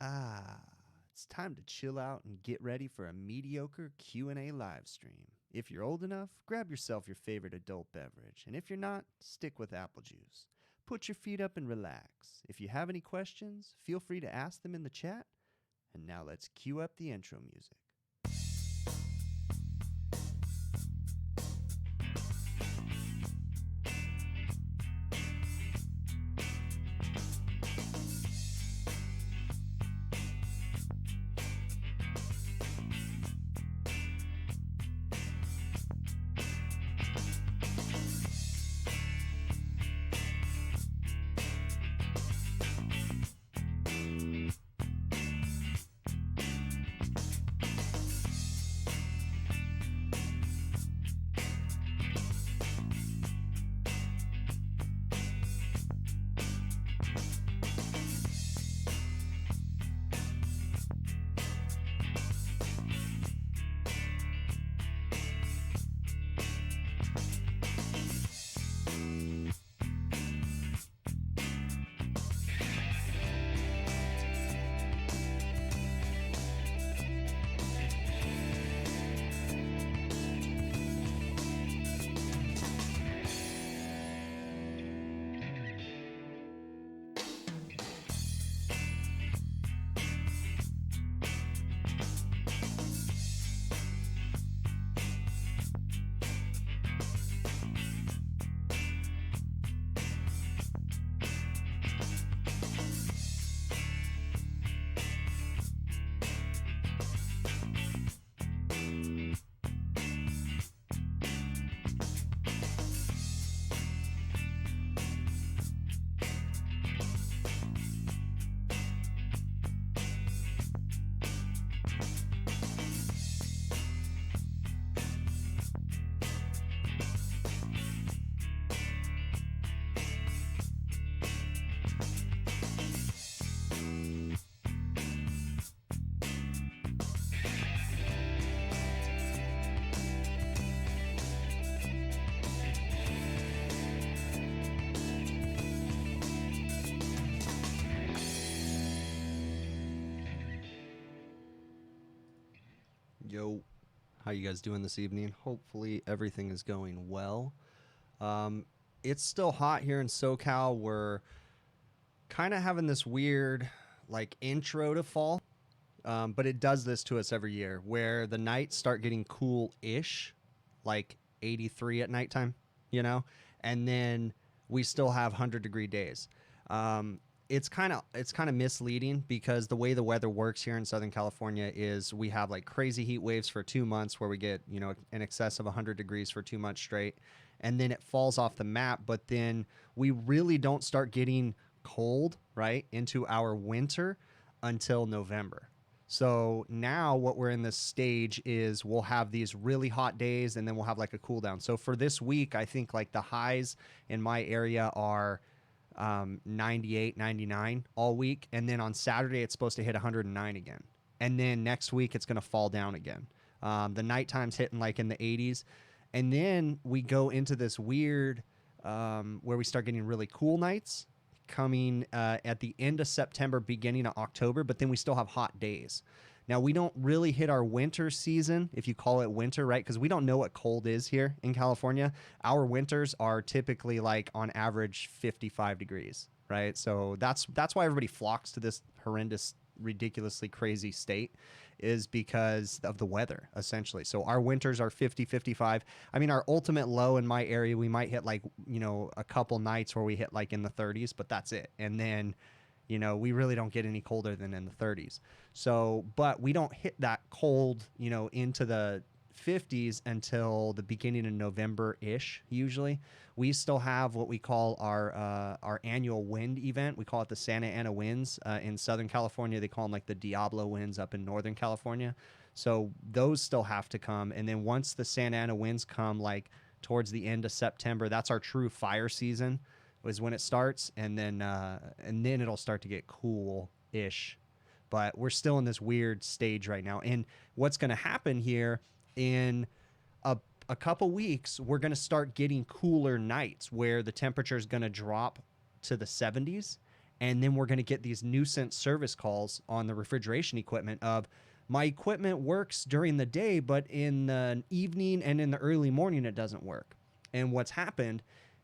It's time to chill out and get ready for a mediocre Q&A live stream. If you're old enough, grab yourself your favorite adult beverage, and if you're not, stick with apple juice. Put your feet up and relax. If you have any questions, feel free to ask them in the chat. And now let's cue up the intro music. Yo, how you guys doing this evening? Hopefully everything is going well. It's still hot here in SoCal. We're kind of having this weird intro to fall, but it does this to us every year where the nights start getting cool-ish, like 83 at nighttime, and then we still have 100-degree days. It's kind of misleading because the way the weather works here in Southern California is we have like crazy heat waves for 2 months where we get, in excess of 100 degrees for 2 months straight. And then it falls off the map. But then we really don't start getting cold, right, into our winter until November. So now what we're in this stage is we'll have these really hot days and then we'll have like a cool down. So for this week, I think like the highs in my area are 98, 99 all week. And then on Saturday, it's supposed to hit 109 again. And then next week, it's going to fall down again. The nighttime's hitting like in the 80s. And then we go into this weird where we start getting really cool nights coming at the end of September, beginning of October. But then we still have hot days. Now, we don't really hit our winter season, if you call it winter, right? Because we don't know what cold is here in California. Our winters are typically like on average 55 degrees, right? So that's why everybody flocks to this horrendous, ridiculously crazy state, is because of the weather, essentially. So our winters are 50, 55. I mean, our ultimate low in my area, we might hit like, a couple nights where we hit like in the 30s, but that's it. And then we really don't get any colder than in the 30s. So, but we don't hit that cold, into the 50s until the beginning of November-ish, usually. We still have what we call our annual wind event. We call it the Santa Ana winds. In Southern California, they call them like the Diablo winds up in Northern California. So those still have to come. And then once the Santa Ana winds come like towards the end of September, that's our true fire season. Is when it starts, and then it'll start to get cool-ish. But we're still in this weird stage right now. And what's going to happen here in a couple weeks, we're going to start getting cooler nights where the temperature is going to drop to the 70s. And then we're going to get these nuisance service calls on the refrigeration equipment of, my equipment works during the day, but in the evening and in the early morning, it doesn't work. And what's happened,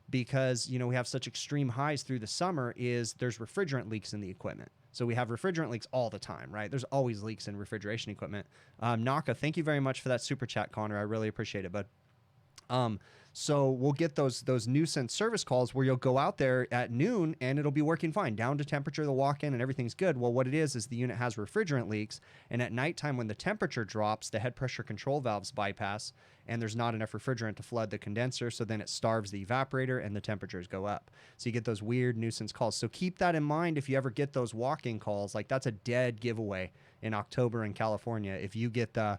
because, you know, we have such extreme highs through the summer, is there's refrigerant leaks in the equipment. So we have refrigerant leaks all the time, right? There's always leaks in refrigeration equipment. Naka, thank you very much for that super chat, Connor. I really appreciate it, bud. So we'll get those nuisance service calls where you'll go out there at noon and it'll be working fine, down to temperature, they'll walk in and everything's good. Well, what it is the unit has refrigerant leaks, and at nighttime when the temperature drops, the head pressure control valves bypass, and there's not enough refrigerant to flood the condenser, so then it starves the evaporator and the temperatures go up. So you get those weird nuisance calls. So keep that in mind if you ever get those walk-in calls. Like, that's a dead giveaway in October in California if you get the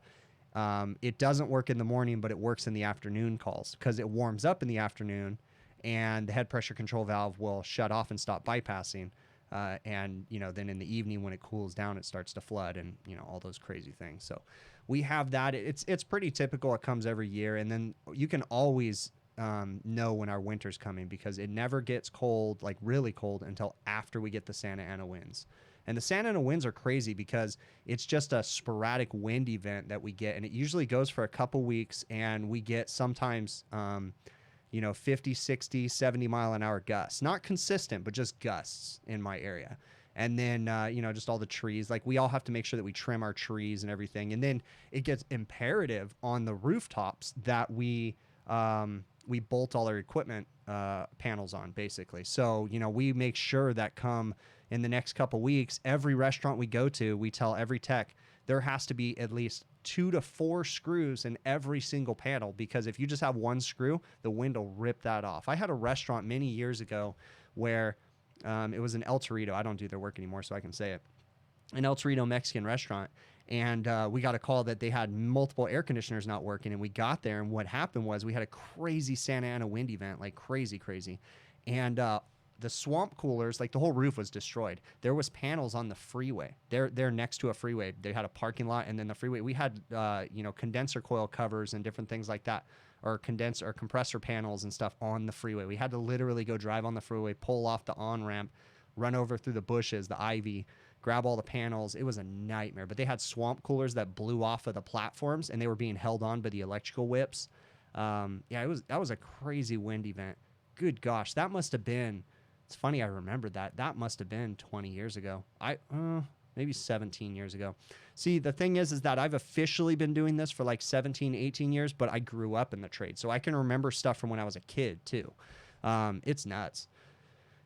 it doesn't work in the morning, but it works in the afternoon calls, because it warms up in the afternoon and the head pressure control valve will shut off and stop bypassing. And, you know, then in the evening when it cools down, it starts to flood and, you know, all those crazy things. So we have that. It's pretty typical. It comes every year. And then you can always know when our winter's coming, because it never gets cold, like really cold, until after we get the Santa Ana winds. And the Santa Ana winds are crazy because it's just a sporadic wind event that we get. And it usually goes for a couple weeks, and we get sometimes, you know, 50, 60, 70 mile an hour gusts. Not consistent, but just gusts in my area. And then, you know, just all the trees. Like, we all have to make sure that we trim our trees and everything. And then it gets imperative on the rooftops that we bolt all our equipment panels on, basically. So, you know, we make sure that come in the next couple weeks, every restaurant we go to, we tell every tech there has to be at least 2 to 4 screws in every single panel, because if you just have one screw, the wind will rip that off. I had a restaurant many years ago where it was an El Torito. I don't do their work anymore, so I can say it. An El Torito Mexican restaurant. And we got a call that they had multiple air conditioners not working. And we got there, and what happened was we had a crazy Santa Ana wind event, like crazy. And the swamp coolers, like the whole roof was destroyed. There was panels on the freeway. They're next to a freeway. They had a parking lot, and then the freeway. We had you know, condenser coil covers and different things like that, or compressor panels and stuff on the freeway. We had to literally go drive on the freeway, pull off the on-ramp, run over through the bushes, the ivy, grab all the panels. It was a nightmare. But they had swamp coolers that blew off of the platforms, and they were being held on by the electrical whips. Yeah, that was a crazy wind event. Good gosh, that must have been. It's funny, I remembered that. That must have been 20 years ago. Maybe 17 years ago. See, the thing is that I've officially been doing this for like 17, 18 years, but I grew up in the trade. So I can remember stuff from when I was a kid, too. It's nuts.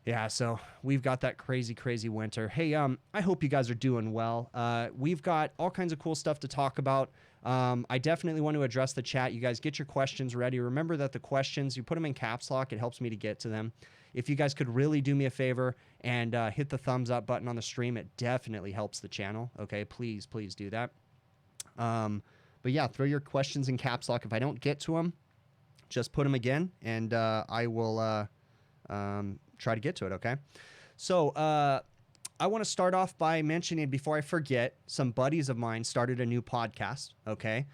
Yeah, so we've got that crazy winter. Hey, I hope you guys are doing well. We've got all kinds of cool stuff to talk about. I definitely want to address the chat. You guys get your questions ready. Remember that the questions, you put them in caps lock. It helps me to get to them. If you guys could really do me a favor and hit the thumbs up button on the stream, it definitely helps the channel. Okay, please do that. But yeah, throw your questions in caps lock. If I don't get to them, just put them again, and I will try to get to it, okay? So I want to start off by mentioning, before I forget, some buddies of mine started a new podcast, okay?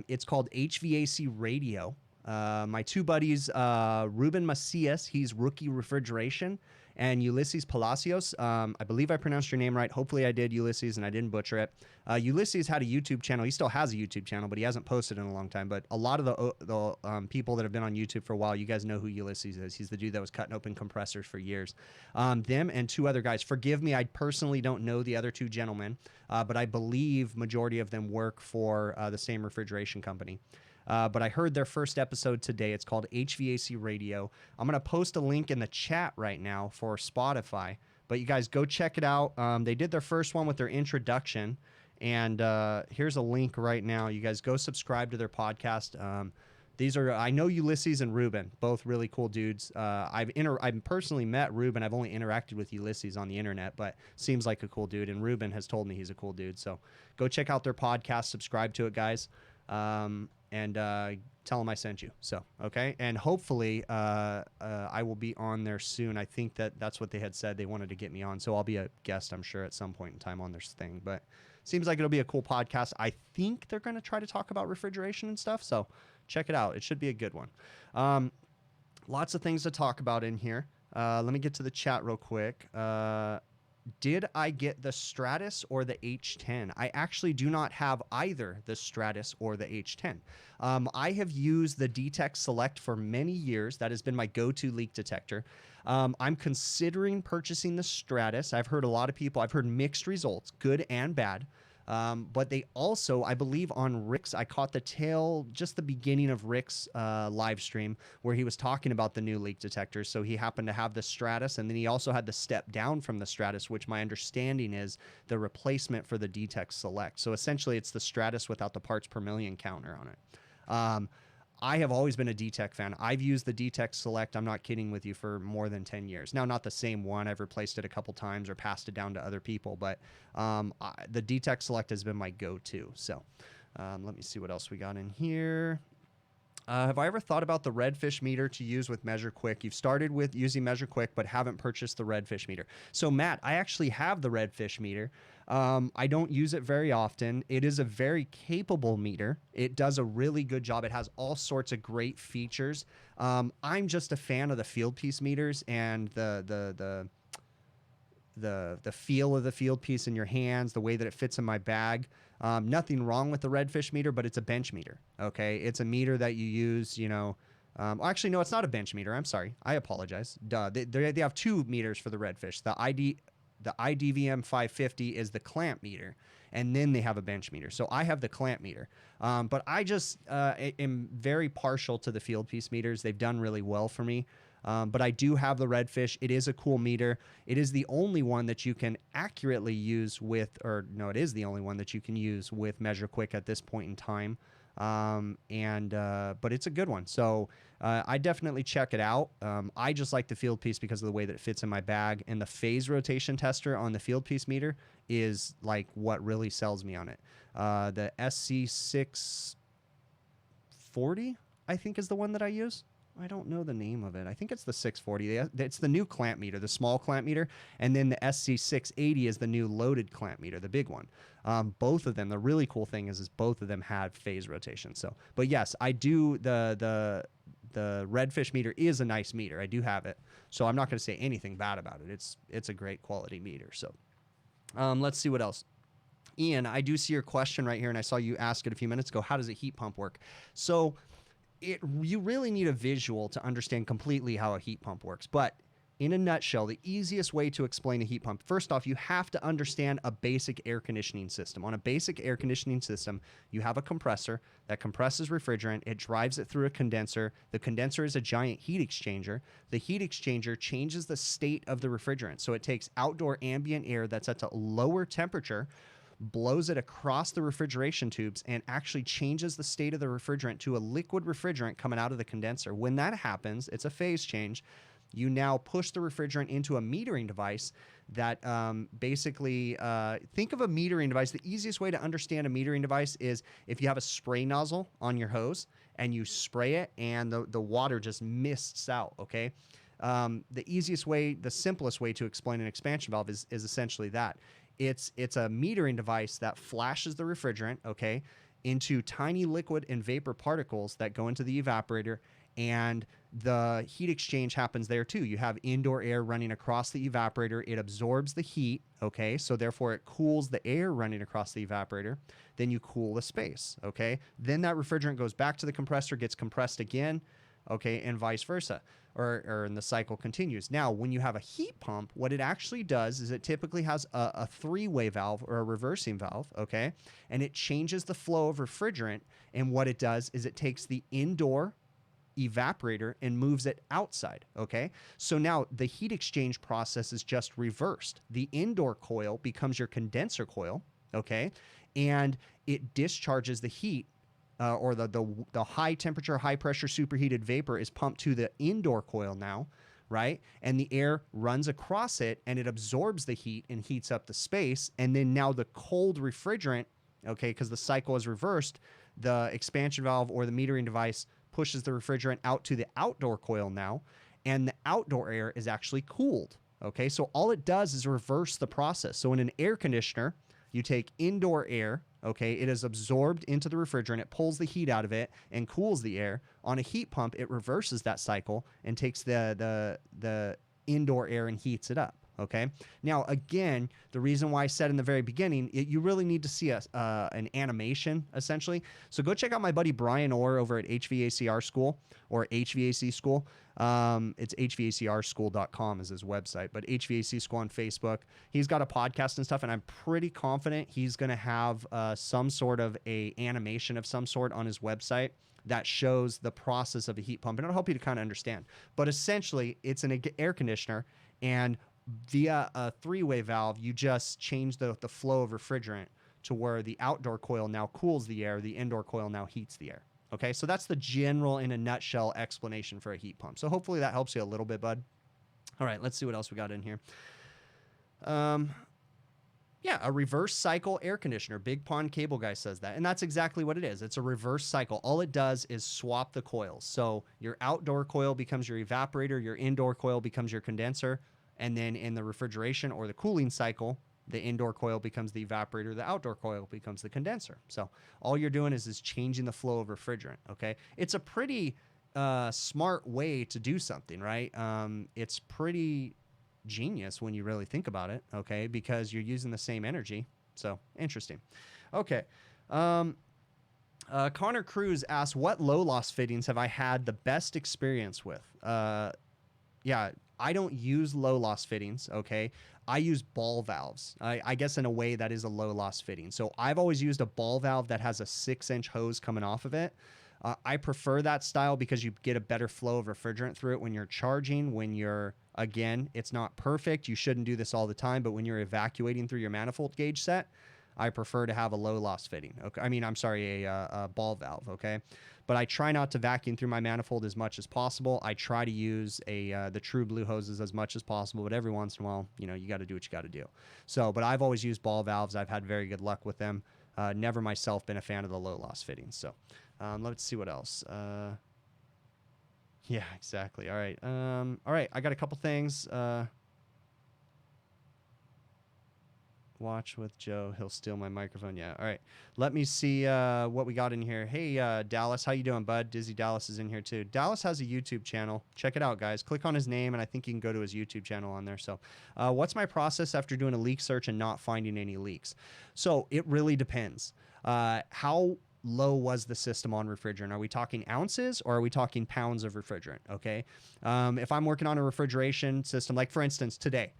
It's called HVAC Radio. My two buddies, Ruben Macias, he's Rookie Refrigeration, and Ulysses Palacios. I believe I pronounced your name right. Hopefully I did, Ulysses, and I didn't butcher it. Ulysses had a YouTube channel. He still has a YouTube channel, but he hasn't posted in a long time. But a lot of the people that have been on YouTube for a while, you guys know who Ulysses is. He's the dude that was cutting open compressors for years. Them and two other guys. Forgive me, I personally don't know the other two gentlemen, but I believe majority of them work for the same refrigeration company. But I heard their first episode today. It's called HVAC Radio. I'm going to post a link in the chat right now for Spotify. But you guys go check it out. They did their first one with their introduction. And here's a link right now. You guys go subscribe to their podcast. These are, I know Ulysses and Ruben, both really cool dudes. I've personally met Ruben. I've only interacted with Ulysses on the internet, but seems like a cool dude. And Ruben has told me he's a cool dude. So go check out their podcast. Subscribe to it, guys. And tell them I sent you. So, okay. And hopefully I will be on there soon. I think that's what they had said. They wanted to get me on. So I'll be a guest, I'm sure, at some point in time on this thing. But seems like it'll be a cool podcast. I think they're going to try to talk about refrigeration and stuff. So check it out. It should be a good one. Lots of things to talk about in here. Let me get to the chat real quick. Did I get the Stratus or the H10? I actually do not have either the Stratus or the H10. I have used the DTEC Select for many years. That has been my go-to leak detector. I'm considering purchasing the Stratus. I've heard a lot of people, I've heard mixed results, good and bad. But they also, I believe on Rick's, I caught the tail, just the beginning of Rick's live stream where he was talking about the new leak detectors. So he happened to have the Stratus, and then he also had the step down from the Stratus, which my understanding is the replacement for the DTEC Select. So essentially it's the Stratus without the parts per million counter on it. I have always been a DTEC fan. I've used the DTEC Select, I'm not kidding with you, for more than 10 years. Now, not the same one. I've replaced it a couple times or passed it down to other people, but the DTEC Select has been my go-to. So let me see what else we got in here. Have I ever thought about the redfish meter to use with Measure Quick? You've started with using Measure Quick, but haven't purchased the redfish meter. So, Matt, I actually have the redfish meter. I don't use it very often. It is a very capable meter. It does a really good job. It has all sorts of great features. I'm just a fan of the field piece meters and the feel of the field piece in your hands, the way that it fits in my bag. Nothing wrong with the redfish meter, but it's a bench meter. Okay, it's a meter that you use, you know. Actually, no, it's not a bench meter. I'm sorry. I apologize. Duh. They have two meters for the redfish. The IDVM 550 is the clamp meter, and then they have a bench meter. So I have the clamp meter. But I just am very partial to the field piece meters. They've done really well for me. But I do have the redfish. It is a cool meter. It is the only one that you can accurately use with, or no, it is the only one that you can use with Measure Quick at this point in time. But it's a good one. So I definitely check it out. I just like the field piece because of the way that it fits in my bag, and the phase rotation tester on the field piece meter is like what really sells me on it. The SC640, I think, is the one that I use. I don't know the name of it. I think it's the 640. It's the new clamp meter, the small clamp meter, and then the SC680 is the new loaded clamp meter, the big one. Both of them, the really cool thing is both of them have phase rotation. So, but yes, I do. The redfish meter is a nice meter. I do have it, so I'm not going to say anything bad about it. It's a great quality meter. So, let's see what else. Ian, I do see your question right here, and I saw you ask it a few minutes ago. How does a heat pump work? So you really need a visual to understand completely how a heat pump works. But in a nutshell, the easiest way to explain a heat pump, first off, you have to understand a basic air conditioning system. On a basic air conditioning system, you have a compressor that compresses refrigerant. It drives it through a condenser. The condenser is a giant heat exchanger. The heat exchanger changes the state of the refrigerant. So it takes outdoor ambient air that's at a lower temperature, blows it across the refrigeration tubes, and actually changes the state of the refrigerant to a liquid refrigerant coming out of the condenser. When that happens, it's a phase change. You now push the refrigerant into a metering device that basically, think of a metering device. The easiest way to understand a metering device is if you have a spray nozzle on your hose and you spray it and the water just mists out, okay? The easiest way, the simplest way to explain an expansion valve is essentially that. It's a metering device that flashes the refrigerant, okay, into tiny liquid and vapor particles that go into the evaporator, and the heat exchange happens there too. You have indoor air running across the evaporator. It absorbs the heat, okay, so therefore it cools the air running across the evaporator. Then you cool the space, okay? Then that refrigerant goes back to the compressor, gets compressed again, okay, and vice versa. And the cycle continues. Now, when you have a heat pump, what it actually does is it typically has a three-way valve or a reversing valve, okay? And it changes the flow of refrigerant, and what it does is it takes the indoor evaporator and moves it outside, okay? So now the heat exchange process is just reversed. The indoor coil becomes your condenser coil, okay? And it discharges the heat or the high temperature, high pressure superheated vapor is pumped to the indoor coil now, right? And the air runs across it and it absorbs the heat and heats up the space. And then now the cold refrigerant, okay, because the cycle is reversed, the expansion valve or the metering device pushes the refrigerant out to the outdoor coil now, and the outdoor air is actually cooled, okay? So all it does is reverse the process. So in an air conditioner, you take indoor air, okay, it is absorbed into the refrigerant, it pulls the heat out of it and cools the air. On a heat pump, it reverses that cycle and takes the indoor air and heats it up. Okay. Now, again, the reason why I said in the very beginning, you really need to see an animation, essentially. So go check out my buddy Brian Orr over at HVACR School or HVAC School. It's hvacrschool.com is his website, but HVAC School on Facebook. He's got a podcast and stuff, and I'm pretty confident he's going to have some sort of a animation of some sort on his website that shows the process of a heat pump, and it'll help you to kind of understand. But essentially, it's an air conditioner, and via a three-way valve, you just change the flow of refrigerant to where the outdoor coil now cools the air, the indoor coil now heats the air. Okay, so that's the general, in a nutshell, explanation for a heat pump. So hopefully that helps you a little bit, bud. All right, let's see what else we got in here. Yeah, a reverse cycle air conditioner. Big Pond Cable Guy says that. And that's exactly what it is. It's a reverse cycle. All it does is swap the coils. So your outdoor coil becomes your evaporator, your indoor coil becomes your condenser, and then in the refrigeration or the cooling cycle, the indoor coil becomes the evaporator, the outdoor coil becomes the condenser. So all you're doing is changing the flow of refrigerant, okay? It's a pretty smart way to do something, right? It's pretty genius when you really think about it, okay? Because you're using the same energy. So interesting. Okay. Connor Cruz asks, what low loss fittings have I had the best experience with? Yeah, I don't use low loss fittings, okay? I use ball valves. I guess in a way that is a low loss fitting. So I've always used a ball valve that has a 6-inch hose coming off of it. I prefer that style because you get a better flow of refrigerant through it when you're charging, when you're, again, it's not perfect. You shouldn't do this all the time, but when you're evacuating through your manifold gauge set, I prefer to have a low loss fitting. Okay, I mean, I'm sorry, a ball valve, okay? But I try not to vacuum through my manifold as much as possible. I try to use the true blue hoses as much as possible, but every once in a while, you know, you got to do what you got to do. So, but I've always used ball valves. I've had very good luck with them. Never myself been a fan of the low loss fittings. So, let's see what else. Yeah, exactly. All right. All right. I got a couple things. Watch with Joe. He'll steal my microphone. Yeah. All right. Let me see what we got in here. Hey, Dallas. How you doing, bud? Dizzy Dallas is in here, too. Dallas has a YouTube channel. Check it out, guys. Click on his name, and I think you can go to his YouTube channel on there. So what's my process after doing a leak search and not finding any leaks? So it really depends. How low was the system on refrigerant? Are we talking ounces or are we talking pounds of refrigerant? Okay. If I'm working on a refrigeration system, like for instance, today,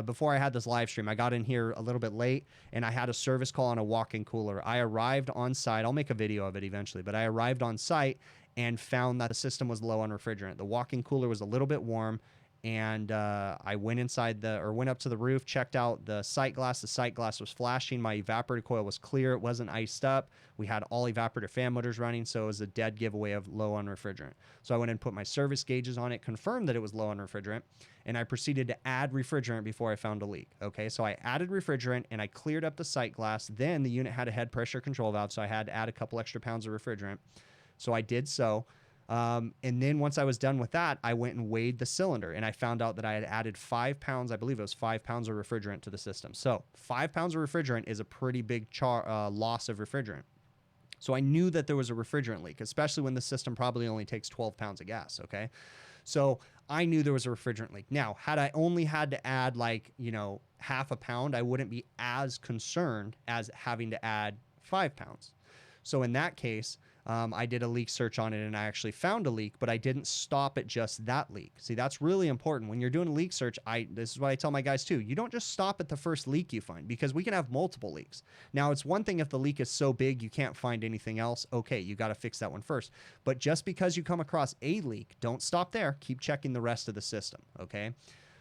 before I had this live stream, I got in here a little bit late and I had a service call on a walk-in cooler. I arrived on site. I'll make a video of it eventually, but I arrived on site and found that the system was low on refrigerant. The walk-in cooler was a little bit warm, and I went went up to the roof, checked out the sight glass. The sight glass was flashing. My evaporator coil was clear. It wasn't iced up. We had all evaporator fan motors running, so it was a dead giveaway of low on refrigerant. So I went and put my service gauges on it, confirmed that it was low on refrigerant, and I proceeded to add refrigerant before I found a leak. Okay, so I added refrigerant and I cleared up the sight glass. Then the unit had a head pressure control valve, so I had to add a couple extra pounds of refrigerant. So I did so. And then once I was done with that, I went and weighed the cylinder, and I found out that I had added 5 pounds, I believe it was 5 pounds of refrigerant to the system. So 5 pounds of refrigerant is a pretty big loss of refrigerant. So I knew that there was a refrigerant leak, especially when the system probably only takes 12 pounds of gas, okay? So I knew there was a refrigerant leak. Now, had I only had to add like, half a pound, I wouldn't be as concerned as having to add 5 pounds. So in that case, I did a leak search on it and I actually found a leak, but I didn't stop at just that leak. See, that's really important. When you're doing a leak search, this is what I tell my guys too. You don't just stop at the first leak you find, because we can have multiple leaks. Now, it's one thing if the leak is so big you can't find anything else. Okay, you got to fix that one first. But just because you come across a leak, don't stop there. Keep checking the rest of the system, okay?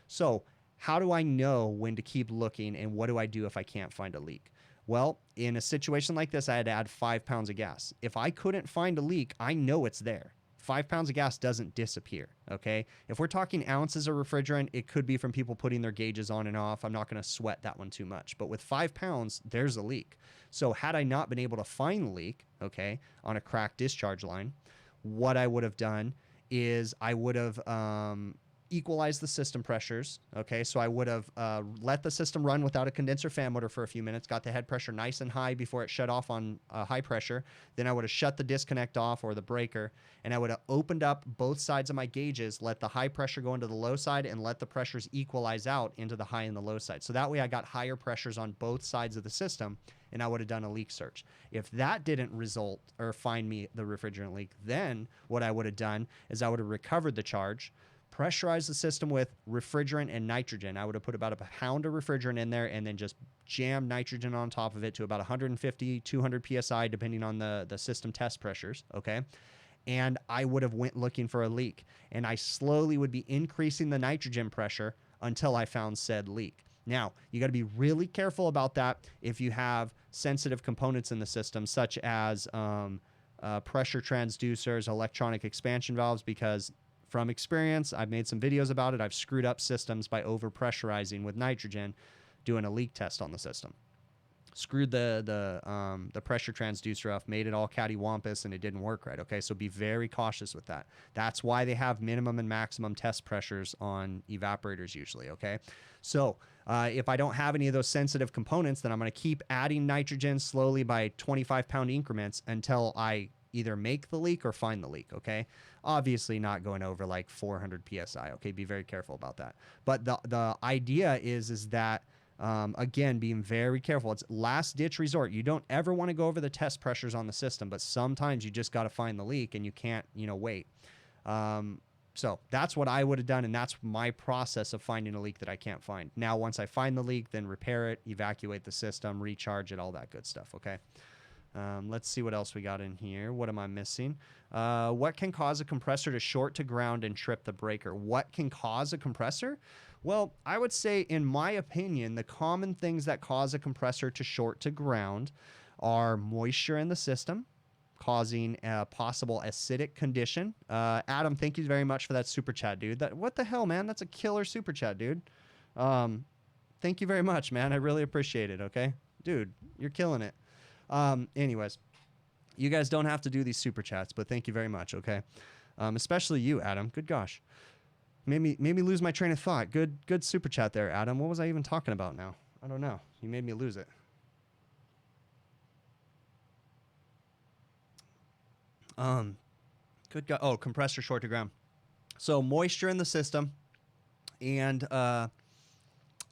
So how do I know when to keep looking, and what do I do if I can't find a leak? Well, in a situation like this, I had to add 5 pounds of gas. If I couldn't find a leak, I know it's there. 5 pounds of gas doesn't disappear, okay? If we're talking ounces of refrigerant, it could be from people putting their gauges on and off. I'm not going to sweat that one too much. But with 5 pounds, there's a leak. So had I not been able to find the leak, okay, on a cracked discharge line, what I would have done is I would have equalize the system pressures. Okay, so I would have let the system run without a condenser fan motor for a few minutes, got the head pressure nice and high before it shut off on high pressure. Then I would have shut the disconnect off or the breaker, and I would have opened up both sides of my gauges, let the high pressure go into the low side, and let the pressures equalize out into the high and the low side. So that way I got higher pressures on both sides of the system, and I would have done a leak search. If that didn't result or find me the refrigerant leak, then what I would have done is I would have recovered the charge, pressurized the system with refrigerant and nitrogen. I would have put about a pound of refrigerant in there and then just jammed nitrogen on top of it to about 150, 200 PSI, depending on the system test pressures, okay? And I would have went looking for a leak. And I slowly would be increasing the nitrogen pressure until I found said leak. Now, you got to be really careful about that if you have sensitive components in the system, such as pressure transducers, electronic expansion valves, because from experience, I've made some videos about it. I've screwed up systems by overpressurizing with nitrogen, doing a leak test on the system. Screwed the pressure transducer off, made it all cattywampus, and it didn't work right. Okay, so be very cautious with that. That's why they have minimum and maximum test pressures on evaporators usually. Okay, so if I don't have any of those sensitive components, then I'm going to keep adding nitrogen slowly by 25-pound increments until I either make the leak or find the leak. Okay, obviously not going over like 400 psi. Okay, be very careful about that. But the idea is that again, being very careful. It's last ditch resort. You don't ever want to go over the test pressures on the system, but sometimes you just got to find the leak and you can't, wait. So that's what I would have done, and that's my process of finding a leak that I can't find. Now, once I find the leak, then repair it, evacuate the system, recharge it, all that good stuff, okay? Let's see what else we got in here. What am I missing? What can cause a compressor to short to ground and trip the breaker? What can cause a compressor? Well, I would say, in my opinion, the common things that cause a compressor to short to ground are moisture in the system, causing a possible acidic condition. Adam, thank you very much for that super chat, dude. What the hell, man? That's a killer super chat, dude. Thank you very much, man. I really appreciate it, okay? Dude, you're killing it. Anyways, you guys don't have to do these super chats, but thank you very much, okay? Especially you, Adam. Good gosh. Made me lose my train of thought. Good super chat there, Adam. What was I even talking about now? I don't know. You made me lose it. Good God. Oh, compressor short to ground. So moisture in the system and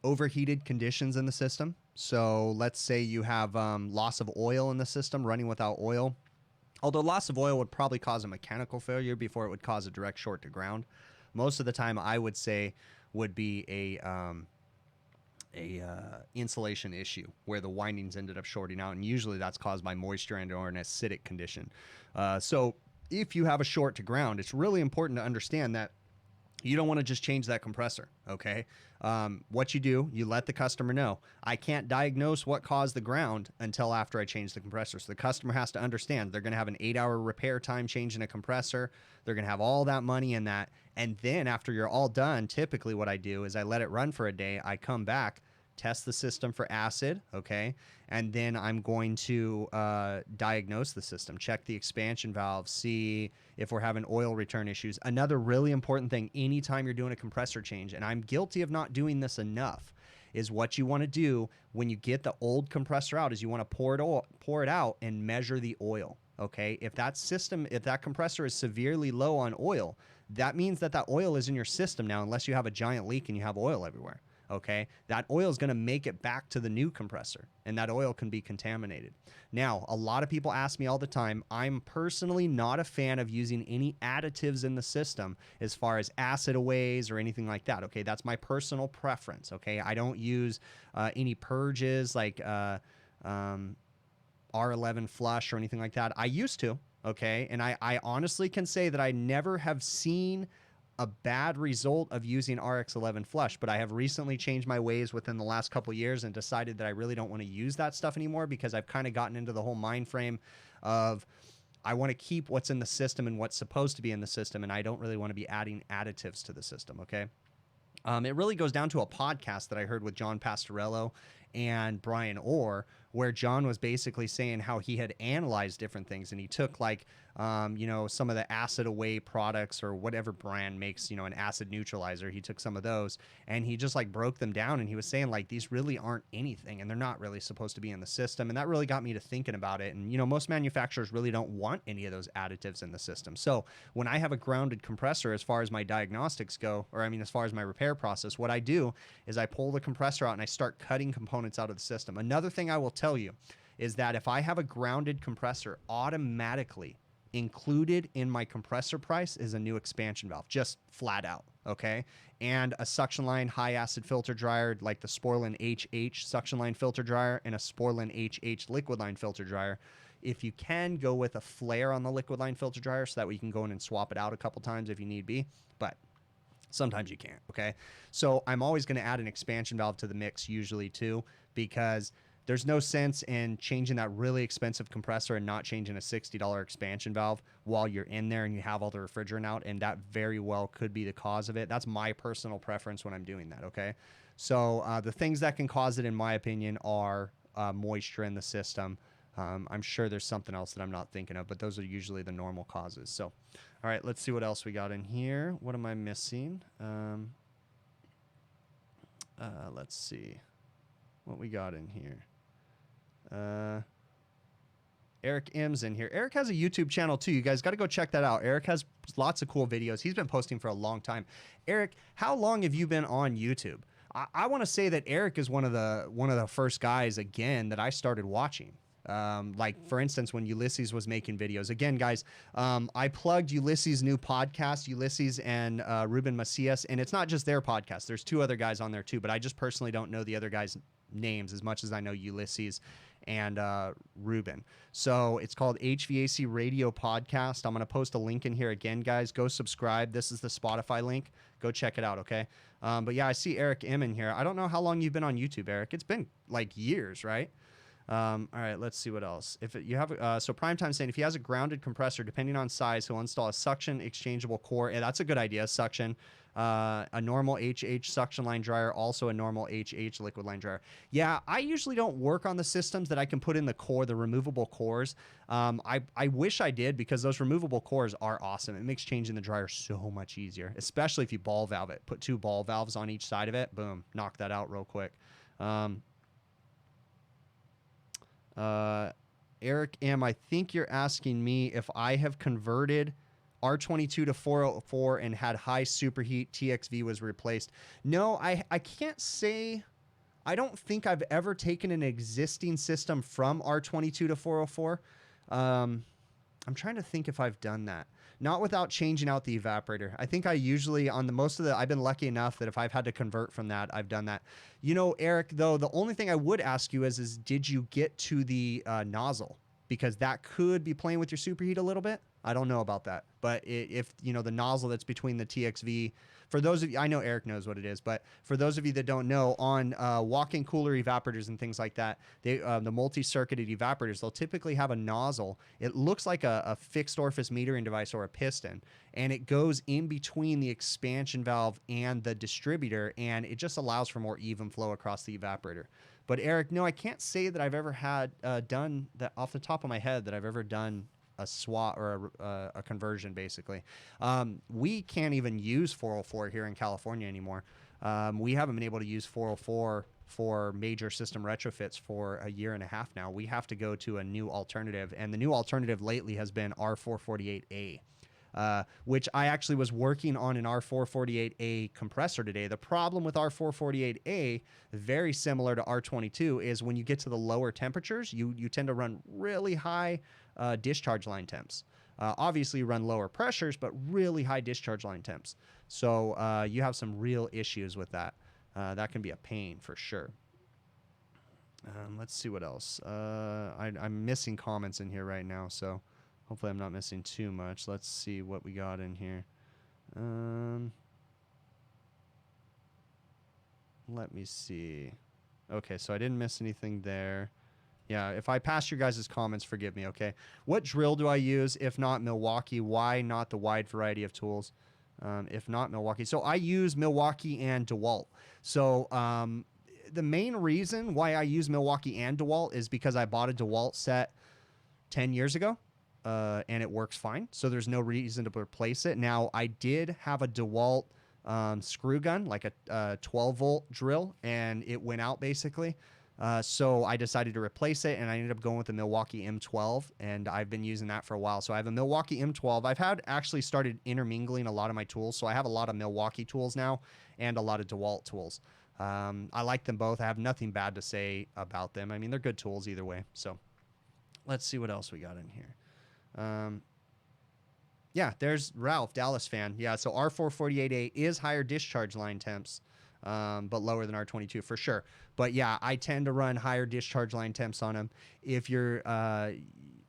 overheated conditions in the system. So let's say you have loss of oil in the system, running without oil. Although loss of oil would probably cause a mechanical failure before it would cause a direct short to ground. Most of the time, I would say, would be a insulation issue where the windings ended up shorting out, and usually that's caused by moisture and or an acidic condition. So if you have a short to ground, it's really important to understand that you don't want to just change that compressor, okay? What you do, you let the customer know, I can't diagnose what caused the ground until after I change the compressor. So the customer has to understand they're going to have an 8-hour repair time changing a compressor. They're going to have all that money in that. And then after you're all done, typically what I do is I let it run for a day. I come back, test the system for acid, okay? And then I'm going to diagnose the system, check the expansion valve, see if we're having oil return issues. Another really important thing anytime you're doing a compressor change, and I'm guilty of not doing this enough, is what you want to do when you get the old compressor out is you want to pour it out and measure the oil, okay? If that compressor is severely low on oil, that means that oil is in your system now unless you have a giant leak and you have oil everywhere. Okay, that oil is going to make it back to the new compressor, and that oil can be contaminated. Now, a lot of people ask me all the time, I'm personally not a fan of using any additives in the system as far as acid aways or anything like that. Okay, that's my personal preference. Okay, I don't use any purges like R11 flush or anything like that. I used to, okay, and I honestly can say that I never have seen a bad result of using RX11 flush, but I have recently changed my ways within the last couple of years and decided that I really don't want to use that stuff anymore because I've kind of gotten into the whole mind frame of I want to keep what's in the system and what's supposed to be in the system, and I don't really want to be adding additives to the system, okay? It really goes down to a podcast that I heard with John Pastorello, and Brian Orr, where John was basically saying how he had analyzed different things, and he took like some of the acid away products or whatever brand makes an acid neutralizer. He took some of those and he just like broke them down, and he was saying like these really aren't anything and they're not really supposed to be in the system. And that really got me to thinking about it. And most manufacturers really don't want any of those additives in the system. So when I have a grounded compressor, as far as my diagnostics go, or I mean as far as my repair process, what I do is I pull the compressor out and I start cutting components out of the system. Another thing I will tell you is that if I have a grounded compressor, automatically included in my compressor price is a new expansion valve, just flat out, okay? And a suction line high acid filter dryer like the Sporlan HH suction line filter dryer and a Sporlan HH liquid line filter dryer. If you can, go with a flare on the liquid line filter dryer so that way you can go in and swap it out a couple times if you need be, but sometimes you can't, okay? So I'm always going to add an expansion valve to the mix usually too, because there's no sense in changing that really expensive compressor and not changing a $60 expansion valve while you're in there and you have all the refrigerant out, and that very well could be the cause of it. That's my personal preference when I'm doing that, okay? So the things that can cause it, in my opinion, are moisture in the system. I'm sure there's something else that I'm not thinking of, but those are usually the normal causes. So, all right, let's see what else we got in here. What am I missing? Let's see what we got in here. Eric M's in here. Eric has a YouTube channel too. You guys got to go check that out. Eric has lots of cool videos. He's been posting for a long time. Eric, how long have you been on YouTube? I want to say that Eric is one of the first guys again that I started watching. Like for instance, when Ulysses was making videos. Again, guys, I plugged Ulysses' new podcast, Ulysses and Ruben Macias, and it's not just their podcast. There's two other guys on there too, but I just personally don't know the other guys' names as much as I know Ulysses and Ruben. So it's called HVAC Radio Podcast. I'm going to post a link in here again, guys. Go subscribe. This is the Spotify link. Go check it out, okay? But yeah, I see Eric M in here. I don't know how long you've been on YouTube, Eric. It's been like years, right? All right, let's see what else. If you have so Primetime saying if he has a grounded compressor, depending on size, he'll install a suction exchangeable core. Yeah, that's a good idea. Suction, a normal HH suction line dryer, also a normal HH liquid line dryer. Yeah, I usually don't work on the systems that I can put in the core, the removable cores. I wish I did, because those removable cores are awesome. It makes changing the dryer so much easier, especially if you ball valve it. Put 2 ball valves on each side of it. Boom, knock that out real quick. Eric M, I think you're asking me if I have converted R22 to 404 and had high superheat, TXV was replaced. No, I can't say. I don't think I've ever taken an existing system from R22 to 404. I'm trying to think if I've done that. Not without changing out the evaporator. I think I usually, on the most of the, I've been lucky enough that if I've had to convert from that, I've done that. Eric, though, the only thing I would ask you is did you get to the nozzle? Because that could be playing with your superheat a little bit. I don't know about that. But if, the nozzle that's between the TXV, for those of you, I know Eric knows what it is, but for those of you that don't know, on walk-in cooler evaporators and things like that, the multi-circuited evaporators, they'll typically have a nozzle. It looks like a fixed orifice metering device or a piston, and it goes in between the expansion valve and the distributor, and it just allows for more even flow across the evaporator. But Eric, no, I can't say that I've ever had done that off the top of my head, that I've ever done a swap or a conversion, basically. We can't even use 404 here in California anymore. We haven't been able to use 404 for major system retrofits for a year and a half now. We have to go to a new alternative, and the new alternative lately has been R448A. Which I actually was working on an R448A compressor today. The problem with R448A, very similar to R22, is when you get to the lower temperatures, you tend to run really high discharge line temps. Obviously, you run lower pressures, but really high discharge line temps. So you have some real issues with that. That can be a pain for sure. Let's see what else. I'm missing comments in here right now, so hopefully I'm not missing too much. Let's see what we got in here. Let me see. Okay, so I didn't miss anything there. Yeah, if I pass your guys' comments, forgive me, okay? What drill do I use? If not Milwaukee, why not the wide variety of tools? If not Milwaukee. So I use Milwaukee and DeWalt. So the main reason why I use Milwaukee and DeWalt is because I bought a DeWalt set 10 years ago, and it works fine. So there's no reason to replace it. Now, I did have a DeWalt screw gun, like a 12-volt drill, and it went out basically. So I decided to replace it, and I ended up going with the Milwaukee M12, and I've been using that for a while. So I have a Milwaukee M12. I've actually started intermingling a lot of my tools, so I have a lot of Milwaukee tools now and a lot of DeWalt tools. I like them both. I have nothing bad to say about them. I mean, they're good tools either way. So let's see what else we got in here. Yeah, there's Ralph, Dallas fan. Yeah, so R448A is higher discharge line temps, but lower than R22 for sure. But yeah, I tend to run higher discharge line temps on them. If you're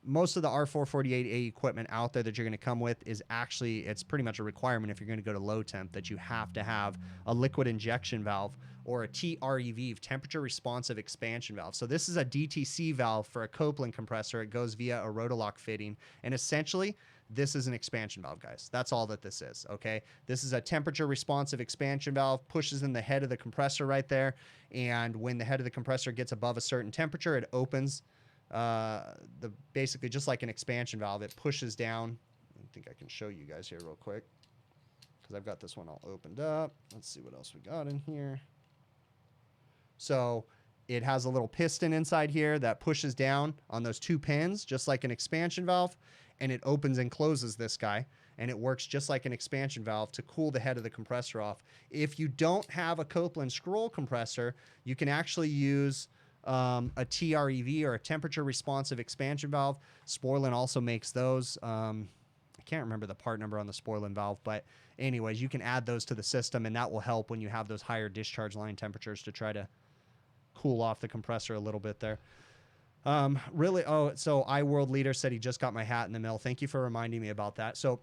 most of the R448A equipment out there that you're going to come with is actually, it's pretty much a requirement if you're going to go to low temp that you have to have a liquid injection valve or a TREV, temperature responsive expansion valve. So this is a DTC valve for a Copeland compressor. It goes via a rotolock fitting, and essentially this is an expansion valve, guys. That's all that this is, okay? This is a temperature responsive expansion valve, pushes in the head of the compressor right there, and when the head of the compressor gets above a certain temperature, it opens basically just like an expansion valve. It pushes down. I think I can show you guys here real quick because I've got this one all opened up. Let's see what else we got in here. So it has a little piston inside here that pushes down on those two pins, just like an expansion valve, and it opens and closes this guy, and it works just like an expansion valve to cool the head of the compressor off. If you don't have a Copeland scroll compressor, you can actually use a TREV or a temperature responsive expansion valve. Sporlan also makes those. I can't remember the part number on the Sporlan valve, but anyways, you can add those to the system, and that will help when you have those higher discharge line temperatures to try to cool off the compressor a little bit there. Really, oh, so iWorld Leader said he just got my hat in the mail. Thank you for reminding me about that. So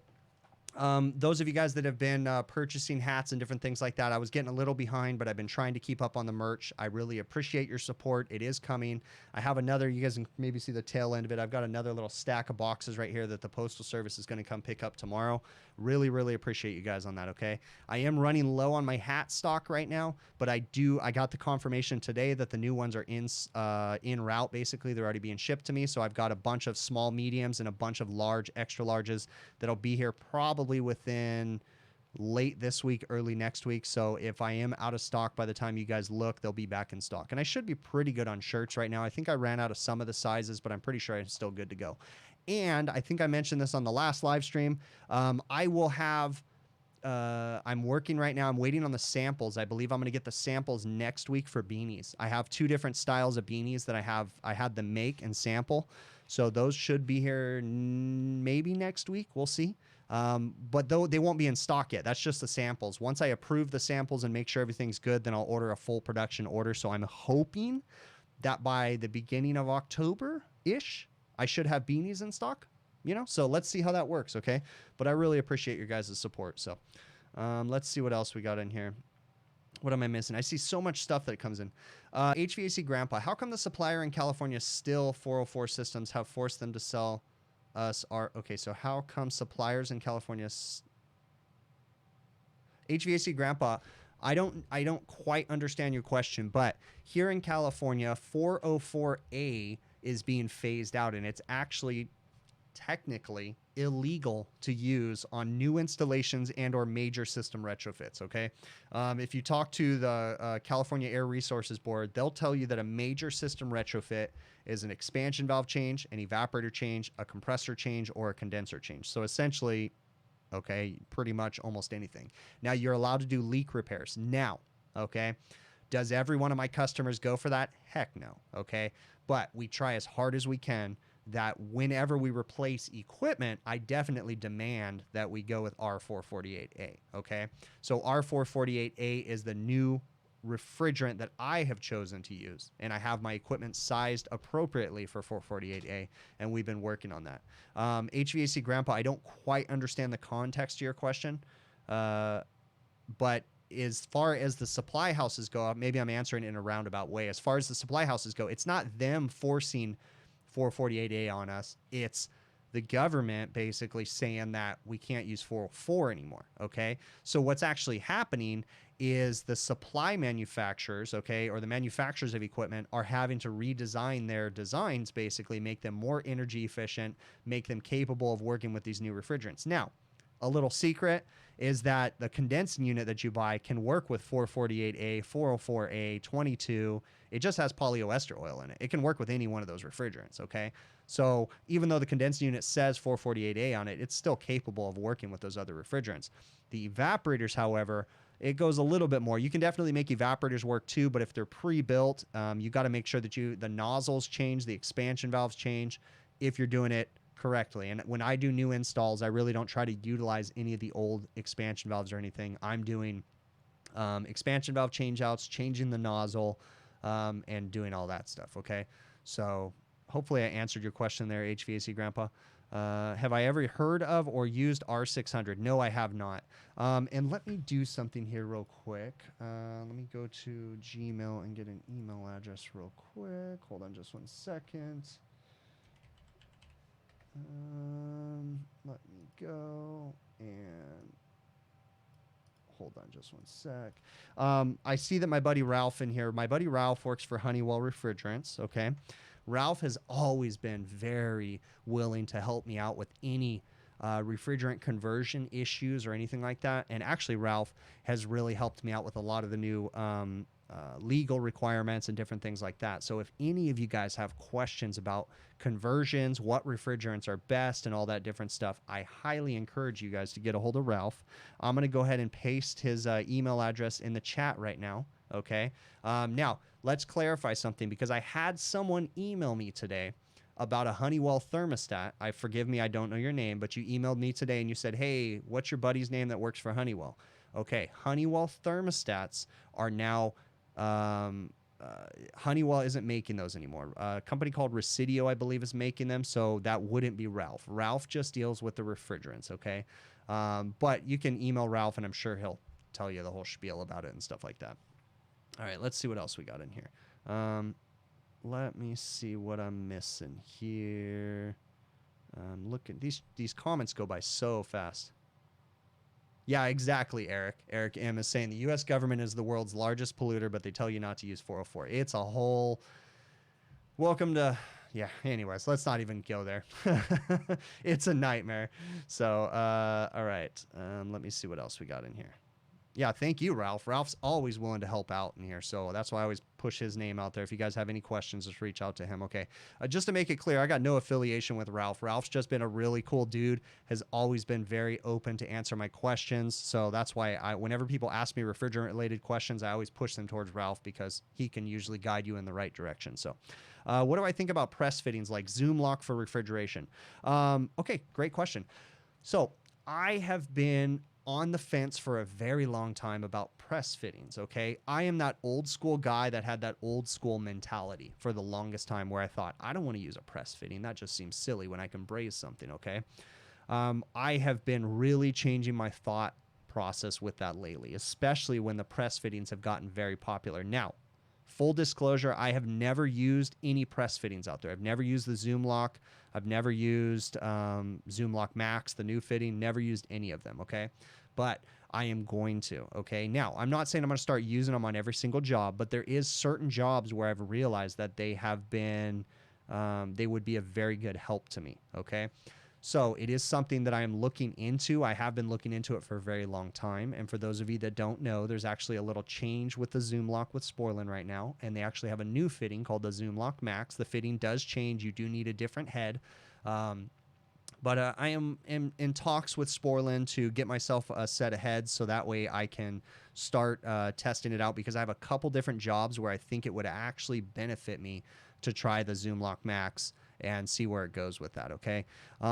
those of you guys that have been purchasing hats and different things like that, I was getting a little behind, but I've been trying to keep up on the merch. I really appreciate your support. It is coming. I have another, you guys can maybe see the tail end of it. I've got another little stack of boxes right here that the Postal Service is going to come pick up tomorrow. Really, really appreciate you guys on that, okay? I am running low on my hat stock right now, but I got the confirmation today that the new ones are in route, basically. They're already being shipped to me, so I've got a bunch of small mediums and a bunch of large, extra larges that'll be here probably within late this week, early next week. So if I am out of stock by the time you guys look, they'll be back in stock. And I should be pretty good on shirts right now. I think I ran out of some of the sizes, but I'm pretty sure I'm still good to go. And I think I mentioned this on the last live stream. I will have, I'm working right now. I'm waiting on the samples. I believe I'm going to get the samples next week for beanies. I have two different styles of beanies that I had them make and sample. So those should be here maybe next week. We'll see. But though they won't be in stock yet. That's just the samples. Once I approve the samples and make sure everything's good, then I'll order a full production order. So I'm hoping that by the beginning of October-ish, I should have beanies in stock, you know? So let's see how that works, okay? But I really appreciate your guys' support. So let's see what else we got in here. What am I missing? I see so much stuff that comes in. HVAC Grandpa, how come the supplier in California still 404 systems have forced them to sell us our... Okay, so how come suppliers in California... HVAC Grandpa, I don't quite understand your question, but here in California, 404A is being phased out, and it's actually technically illegal to use on new installations and or major system retrofits, okay? If you talk to the California Air Resources Board, they'll tell you that a major system retrofit is an expansion valve change, an evaporator change, a compressor change, or a condenser change. So essentially, okay, pretty much almost anything. Now, you're allowed to do leak repairs. Now, okay, does every one of my customers go for that? Heck no, okay? But we try as hard as we can that whenever we replace equipment, I definitely demand that we go with R448A, okay? So R448A is the new refrigerant that I have chosen to use, and I have my equipment sized appropriately for 448A, and we've been working on that. HVAC Grandpa, I don't quite understand the context to your question, but as far as the supply houses go, maybe I'm answering it in a roundabout way. As far as the supply houses go, it's not them forcing 448A on us. It's the government basically saying that we can't use 404 anymore, okay? So what's actually happening is the supply manufacturers, okay, or the manufacturers of equipment are having to redesign their designs, basically make them more energy efficient, make them capable of working with these new refrigerants. Now, a little secret is that the condensing unit that you buy can work with 448A, 404A, 22. It just has polyester oil in it. It can work with any one of those refrigerants, okay? So even though the condensing unit says 448A on it, it's still capable of working with those other refrigerants. The evaporators, however, it goes a little bit more. You can definitely make evaporators work too, but if they're pre-built, you got to make sure that the nozzles change, the expansion valves change if you're doing it correctly. And when I do new installs, I really don't try to utilize any of the old expansion valves or anything. I'm doing expansion valve changeouts, changing the nozzle, and doing all that stuff, okay? So hopefully I answered your question there, HVAC Grandpa. Have I ever heard of or used R600? No, I have not. And let me do something here real quick. Let me go to Gmail and get an email address real quick. Hold on just one second. Let me go and hold on just one sec. I see that my buddy Ralph in here. My buddy Ralph works for Honeywell Refrigerants, okay? Ralph has always been very willing to help me out with any refrigerant conversion issues or anything like that. And actually, Ralph has really helped me out with a lot of the new legal requirements and different things like that. So if any of you guys have questions about conversions, what refrigerants are best and all that different stuff, I highly encourage you guys to get a hold of Ralph. I'm going to go ahead and paste his email address in the chat right now. Okay. Now, let's clarify something, because I had someone email me today about a Honeywell thermostat. Forgive me, I don't know your name, but you emailed me today and you said, hey, what's your buddy's name that works for Honeywell? Okay, Honeywell thermostats are now, Honeywell isn't making those anymore. A company called Residio, I believe, is making them, so that wouldn't be Ralph. Ralph just deals with the refrigerants, okay? But you can email Ralph, and I'm sure he'll tell you the whole spiel about it and stuff like that. All right, let's see what else we got in here. Let me see what I'm missing here. Look at these comments go by so fast. Yeah, exactly, Eric. Eric M is saying the U.S. government is the world's largest polluter, but they tell you not to use 404. It's a whole... Welcome to... Yeah, anyways, let's not even go there. It's a nightmare. So, all right. Let me see what else we got in here. Yeah, thank you, Ralph. Ralph's always willing to help out in here, so that's why I always push his name out there. If you guys have any questions, just reach out to him, okay? Just to make it clear, I got no affiliation with Ralph. Ralph's just been a really cool dude, has always been very open to answer my questions, so that's why whenever people ask me refrigerant-related questions, I always push them towards Ralph, because he can usually guide you in the right direction. So what do I think about press fittings like Zoom lock for refrigeration? Okay, great question. So I have been on the fence for a very long time about press fittings, okay? I am that old school guy that had that old school mentality for the longest time, where I thought, I don't want to use a press fitting. That just seems silly when I can braze something, okay? I have been really changing my thought process with that lately, especially when the press fittings have gotten very popular. Now, full disclosure, I have never used any press fittings out there. I've never used the Zoom Lock. I've never used Zoom Lock Max, the new fitting, never used any of them, okay? But I am going to, okay? Now, I'm not saying I'm going to start using them on every single job, but there is certain jobs where I've realized that they have been, they would be a very good help to me, okay? So it is something that I am looking into. I have been looking into it for a very long time. And for those of you that don't know, there's actually a little change with the Zoom Lock with Sporlan right now. And they actually have a new fitting called the Zoom Lock Max. The fitting does change. You do need a different head. But I am in talks with Sporlan to get myself a set of heads, so that way I can start testing it out, because I have a couple different jobs where I think it would actually benefit me to try the Zoom Lock Max and see where it goes with that, okay?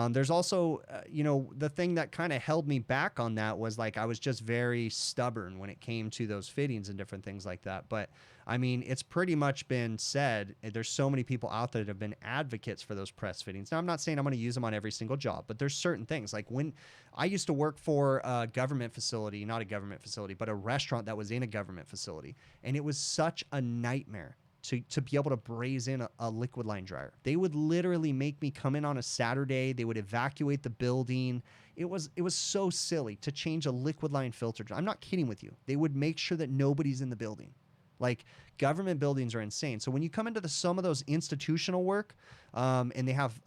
There's also, you know, the thing that kind of held me back on that was, like, I was just very stubborn when it came to those fittings and different things like that. But, I mean, it's pretty much been said, there's so many people out there that have been advocates for those press fittings. Now, I'm not saying I'm going to use them on every single job, but there's certain things. Like, when I used to work for a government facility, not a government facility, but a restaurant that was in a government facility, and it was such a nightmare to be able to braze in a liquid line dryer. They would literally make me come in on a Saturday. They would evacuate the building. It was so silly to change a liquid line filter. I'm not kidding with you. They would make sure that nobody's in the building. Like, government buildings are insane. So when you come into some of those institutional work, and they have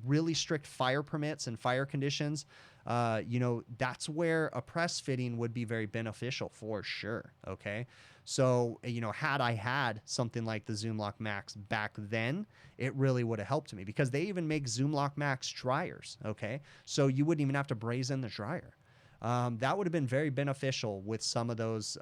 really strict fire permits and fire conditions, that's where a press fitting would be very beneficial for sure. Okay. So, had I had something like the ZoomLock Max back then, it really would have helped me, because they even make ZoomLock Max dryers. Okay. So you wouldn't even have to braze in the dryer. That would have been very beneficial with some of those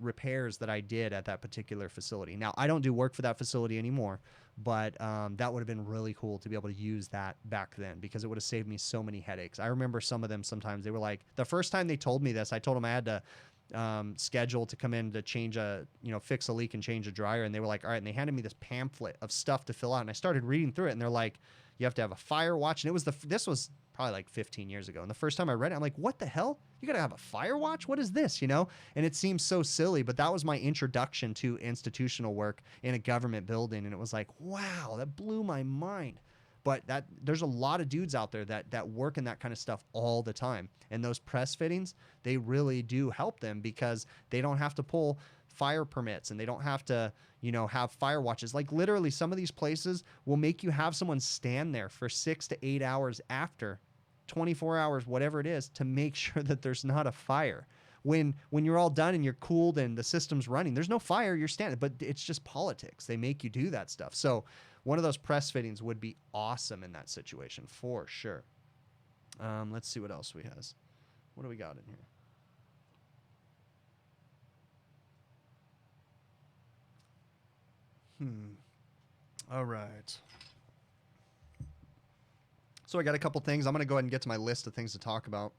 repairs that I did at that particular facility. Now, I don't do work for that facility anymore, but that would have been really cool to be able to use that back then, because it would have saved me so many headaches. I remember some of them sometimes, they were like, the first time they told me this, I told them I had to schedule to come in to change fix a leak and change a dryer. And they were like, all right. And they handed me this pamphlet of stuff to fill out. And I started reading through it, and they're like, you have to have a fire watch. And this was probably like 15 years ago. And the first time I read it, I'm like, what the hell? You got to have a fire watch? What is this? And it seems so silly, but that was my introduction to institutional work in a government building. And it was like, wow, that blew my mind. But there's a lot of dudes out there that work in that kind of stuff all the time. And those press fittings, they really do help them, because they don't have to pull fire permits, and they don't have to, have fire watches. Like, literally, some of these places will make you have someone stand there for 6 to 8 hours after, 24 hours, whatever it is, to make sure that there's not a fire. When you're all done and you're cooled and the system's running, there's no fire, you're standing. But it's just politics. They make you do that stuff. So one of those press fittings would be awesome in that situation, for sure. Let's see what else we has. What do we got in here? All right. So I got a couple things. I'm going to go ahead and get to my list of things to talk about.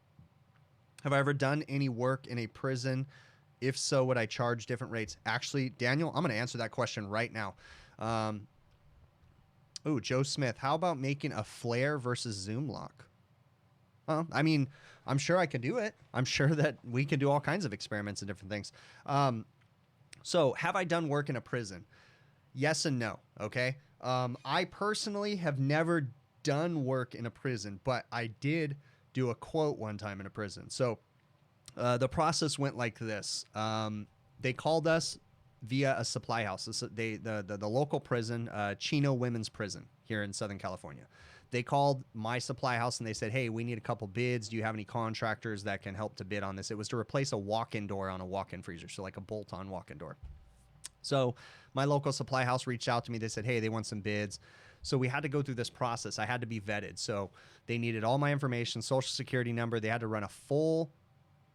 Have I ever done any work in a prison? If so, would I charge different rates? Actually, Daniel, I'm going to answer that question right now. Joe Smith, how about making a flare versus ZoomLock? I mean, I'm sure I can do it. I'm sure that we can do all kinds of experiments and different things. So have I done work in a prison? Yes and no. Okay. I personally have never done work in a prison, but I did do a quote one time in a prison. So the process went like this. They called us via a supply house. The local prison, Chino Women's Prison here in Southern California. They called my supply house and they said, hey, we need a couple bids. Do you have any contractors that can help to bid on this? It was to replace a walk-in door on a walk-in freezer. So like a bolt-on walk-in door. So my local supply house reached out to me. They said, hey, they want some bids. So we had to go through this process. I had to be vetted. So they needed all my information, social security number. They had to run a full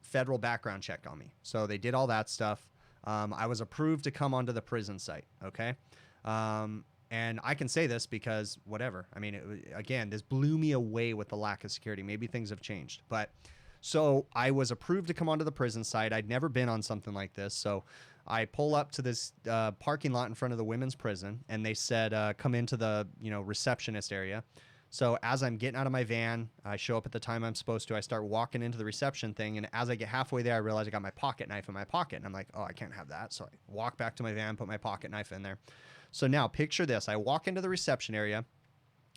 federal background check on me. So they did all that stuff. I was approved to come onto the prison site. Okay. And I can say this because whatever. I mean, again, this blew me away with the lack of security. Maybe things have changed. But so I was approved to come onto the prison site. I'd never been on something like this. So I pull up to this parking lot in front of the women's prison, and they said, come into the receptionist area. So as I'm getting out of my van, I show up at the time I'm supposed to. I start walking into the reception thing, and as I get halfway there, I realize I got my pocket knife in my pocket, and I'm like, oh, I can't have that. So I walk back to my van, put my pocket knife in there. So now picture this. I walk into the reception area,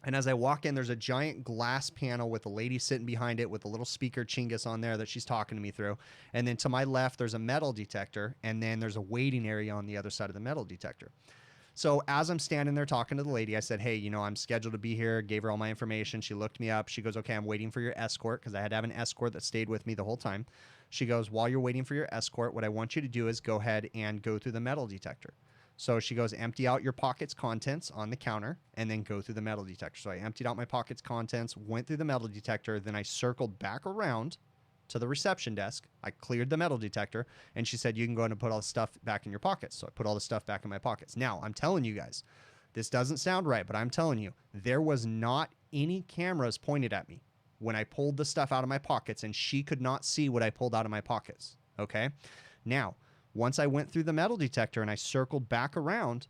and as I walk in, there's a giant glass panel with a lady sitting behind it with a little speaker Chingus on there that she's talking to me through. And then to my left, there's a metal detector, and then there's a waiting area on the other side of the metal detector. So as I'm standing there talking to the lady, I said, hey, I'm scheduled to be here. Gave her all my information. She looked me up. She goes, okay, I'm waiting for your escort, because I had to have an escort that stayed with me the whole time. She goes, while you're waiting for your escort, what I want you to do is go ahead and go through the metal detector. So she goes, empty out your pocket's contents on the counter and then go through the metal detector. So I emptied out my pocket's contents, went through the metal detector. Then I circled back around to the reception desk. I cleared the metal detector, and she said, you can go ahead and put all the stuff back in your pockets. So I put all the stuff back in my pockets. Now, I'm telling you guys, this doesn't sound right, but I'm telling you, there was not any cameras pointed at me when I pulled the stuff out of my pockets, and she could not see what I pulled out of my pockets. Okay. Now, once I went through the metal detector and I circled back around,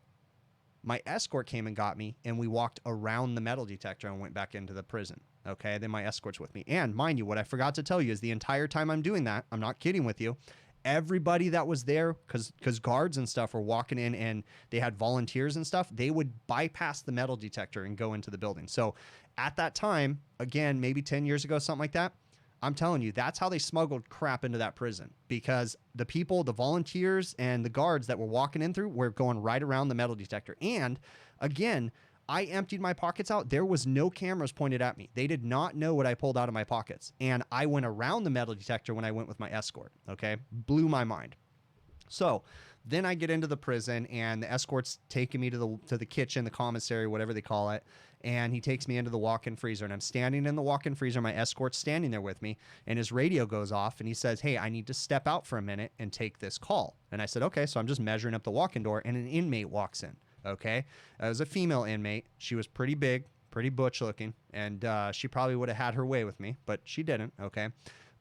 my escort came and got me, and we walked around the metal detector and went back into the prison. Okay. Then my escort's with me. And mind you, what I forgot to tell you is the entire time I'm doing that, I'm not kidding with you, everybody that was there, because guards and stuff were walking in and they had volunteers and stuff, they would bypass the metal detector and go into the building. So at that time, again, maybe 10 years ago, something like that, I'm telling you, that's how they smuggled crap into that prison, because the people, the volunteers and the guards that were walking in through were going right around the metal detector. And again, I emptied my pockets out. There was no cameras pointed at me. They did not know what I pulled out of my pockets. And I went around the metal detector when I went with my escort. Okay. Blew my mind. So then I get into the prison and the escort's taking me to the kitchen, the commissary, whatever they call it. And he takes me into the walk-in freezer, and I'm standing in the walk-in freezer. My escort's standing there with me, and his radio goes off and he says, "Hey, I need to step out for a minute and take this call." And I said, "Okay." So I'm just measuring up the walk-in door, and an inmate walks in. Okay. It was a female inmate. She was pretty big, pretty butch looking, and she probably would have had her way with me, but she didn't. Okay.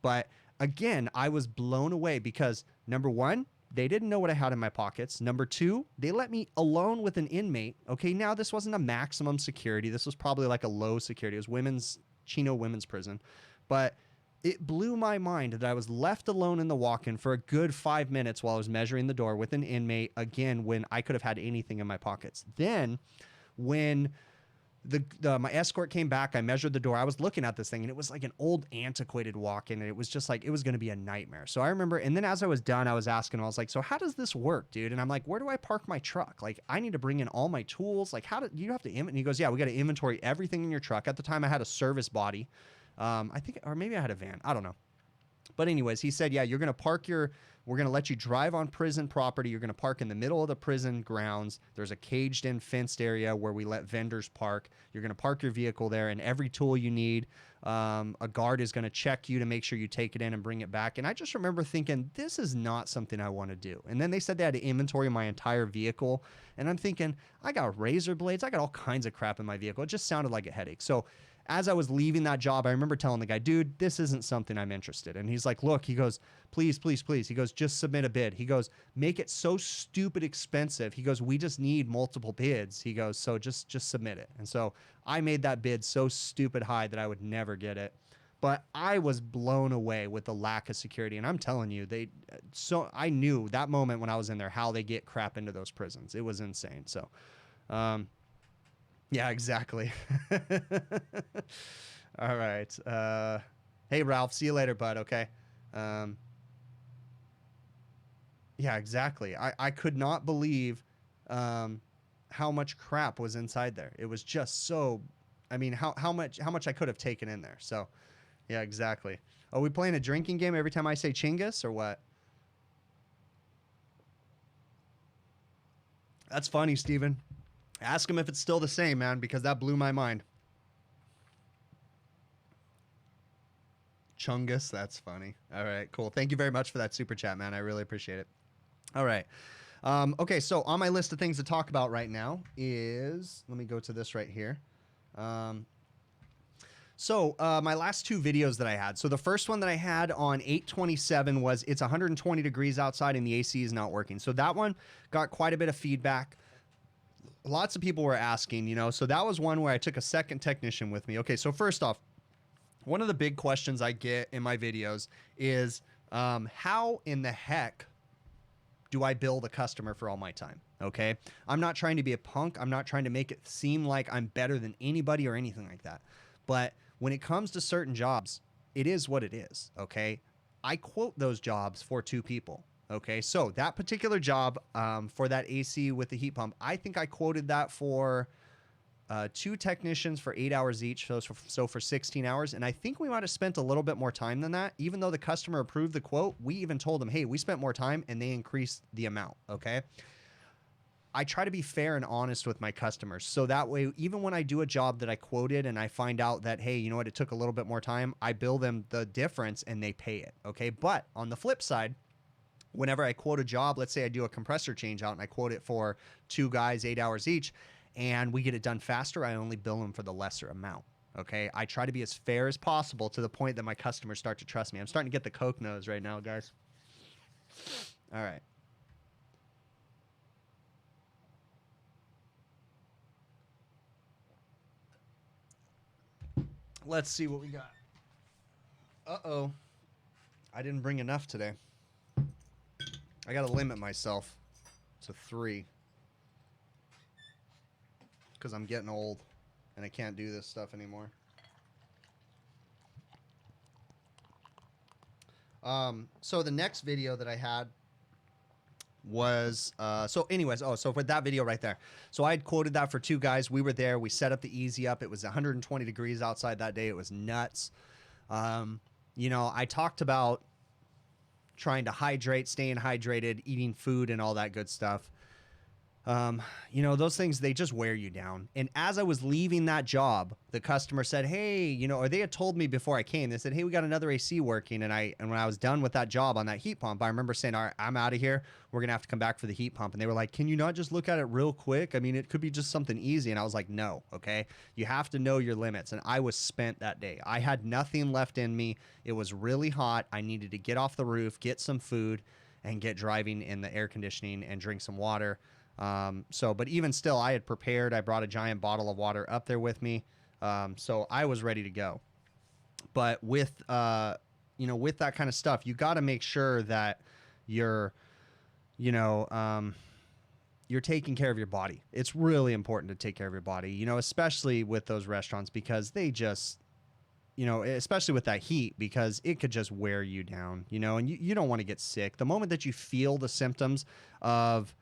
But again, I was blown away because, number one, they didn't know what I had in my pockets. Number two, they let me alone with an inmate. Okay, now this wasn't a maximum security. This was probably like a low security. It was Chino women's prison. But it blew my mind that I was left alone in the walk-in for a good 5 minutes while I was measuring the door with an inmate, again, when I could have had anything in my pockets. Then when my escort came back, I measured the door. I was looking at this thing, and it was like an old antiquated walk-in, and it was just like, it was going to be a nightmare. So I remember, and then as I was done, I was asking him, I was like, "So how does this work, dude?" And I'm like, "Where do I park my truck? Like, I need to bring in all my tools. Like, how do you have to inventory?" And he goes, "Yeah, we got to inventory everything in your truck." At the time I had a service body. I think, or maybe I had a van. I don't know. But anyways, he said, "Yeah, we're going to let you drive on prison property. You're going to park in the middle of the prison grounds. There's a caged in fenced area where we let vendors park. You're going to park your vehicle there, and every tool you need, a guard is going to check you to make sure you take it in and bring it back." And I just remember thinking, this is not something I want to do. And then they said they had to inventory my entire vehicle. And I'm thinking, I got razor blades. I got all kinds of crap in my vehicle. It just sounded like a headache. So as I was leaving that job, I remember telling the guy, "Dude, this isn't something I'm interested in." He's like, "Look," he goes, "please, please, please." He goes, "Just submit a bid." He goes, "Make it so stupid expensive." He goes, "We just need multiple bids." He goes, "So just submit it." And so I made that bid so stupid high that I would never get it. But I was blown away with the lack of security. And I'm telling you, I knew that moment when I was in there how they get crap into those prisons. It was insane. So, yeah, exactly. All right. Hey, Ralph, see you later, bud. Okay. Yeah, exactly. I could not believe how much crap was inside there. It was just so, I mean, how much I could have taken in there. So, yeah, exactly. Are we playing a drinking game every time I say Chingus or what? That's funny, Steven. Ask him if it's still the same, man, because that blew my mind. Chungus, that's funny. All right, cool. Thank you very much for that super chat, man. I really appreciate it. All right. Okay, so on my list of things to talk about right now is, let me go to this right here. My last two videos that I had. So the first one that I had on 8/27 was it's 120 degrees outside and the AC is not working. So that one got quite a bit of feedback. Lots of people were asking, so that was one where I took a second technician with me. Okay, so first off, one of the big questions I get in my videos is how in the heck do I bill the customer for all my time? Okay, I'm not trying to be a punk. I'm not trying to make it seem like I'm better than anybody or anything like that. But when it comes to certain jobs, it is what it is. Okay, I quote those jobs for two people. Okay, so that particular job for that AC with the heat pump, I think I quoted that for two technicians for 8 hours each, so for 16 hours. And I think we might have spent a little bit more time than that. Even though the customer approved the quote, we even told them, "Hey, we spent more time," and they increased the amount. Okay, I try to be fair and honest with my customers. So that way, even when I do a job that I quoted and I find out that, hey, you know what, it took a little bit more time, I bill them the difference and they pay it. Okay, but on the flip side, whenever I quote a job, let's say I do a compressor change out and I quote it for two guys, 8 hours each, and we get it done faster, I only bill them for the lesser amount. Okay, I try to be as fair as possible to the point that my customers start to trust me. I'm starting to get the Coke nose right now, guys. All right. Let's see what we got. Uh-oh. I didn't bring enough today. I got to limit myself to 3 because I'm getting old and I can't do this stuff anymore. So the next video that I had was, so anyways, so for that video right there, so I had quoted that for 2 guys. We were there. We set up the easy up. It was 120 degrees outside that day. It was nuts. You know, I talked about trying to hydrate, staying hydrated, eating food and all that good stuff. You know, those things, they just wear you down. And as I was leaving that job, the customer said, hey, you know, or they had told me before I came, they said, hey, we got another AC working. And when I was done with that job on that heat pump, I remember saying, all right, I'm out of here. We're going to have to come back for the heat pump. And they were like, can you not just look at it real quick? I mean, it could be just something easy. And I was like, no, okay. You have to know your limits. And I was spent that day. I had nothing left in me. It was really hot. I needed to get off the roof, get some food, and get driving in the air conditioning and drink some water. But even still, I had prepared. I brought a giant bottle of water up there with me. So I was ready to go. But with, you know, with that kind of stuff, you got to make sure that you're, you know, you're taking care of your body. It's really important to take care of your body, you know, especially with those restaurants, because they just, you know, especially with that heat, because it could just wear you down, you know, and you don't want to get sick. The moment that you feel the symptoms of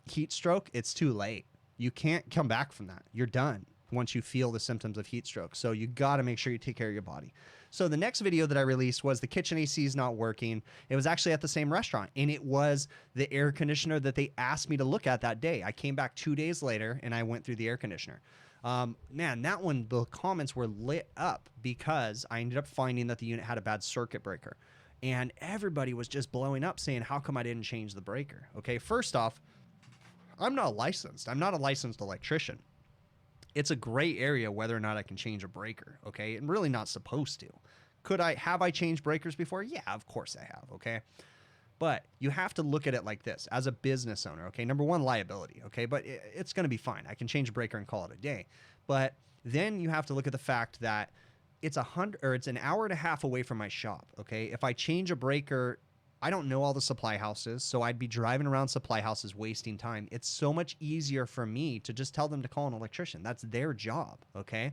heat stroke, it's too late. You can't come back from that. You're done once you feel the symptoms of heat stroke. So you got to make sure you take care of your body. So the next video that I released was the kitchen AC is not working. It was actually at the same restaurant, and it was the air conditioner that they asked me to look at that day. I came back 2 days later and I went through the air conditioner. Man, that one, the comments were lit up because I ended up finding that the unit had a bad circuit breaker. And everybody was just blowing up saying, how come I didn't change the breaker? Okay, first off, I'm not licensed. I'm not a licensed electrician. It's a gray area whether or not I can change a breaker, okay? I'm really not supposed to. Have I changed breakers before? Yeah, of course I have, okay? But you have to look at it like this. As a business owner, okay, number one, liability, okay? But it's going to be fine. I can change a breaker and call it a day. But then you have to look at the fact that it's an hour and a half away from my shop, okay? If I change a breaker, I don't know all the supply houses, so I'd be driving around supply houses wasting time. It's so much easier for me to just tell them to call an electrician. That's their job, okay?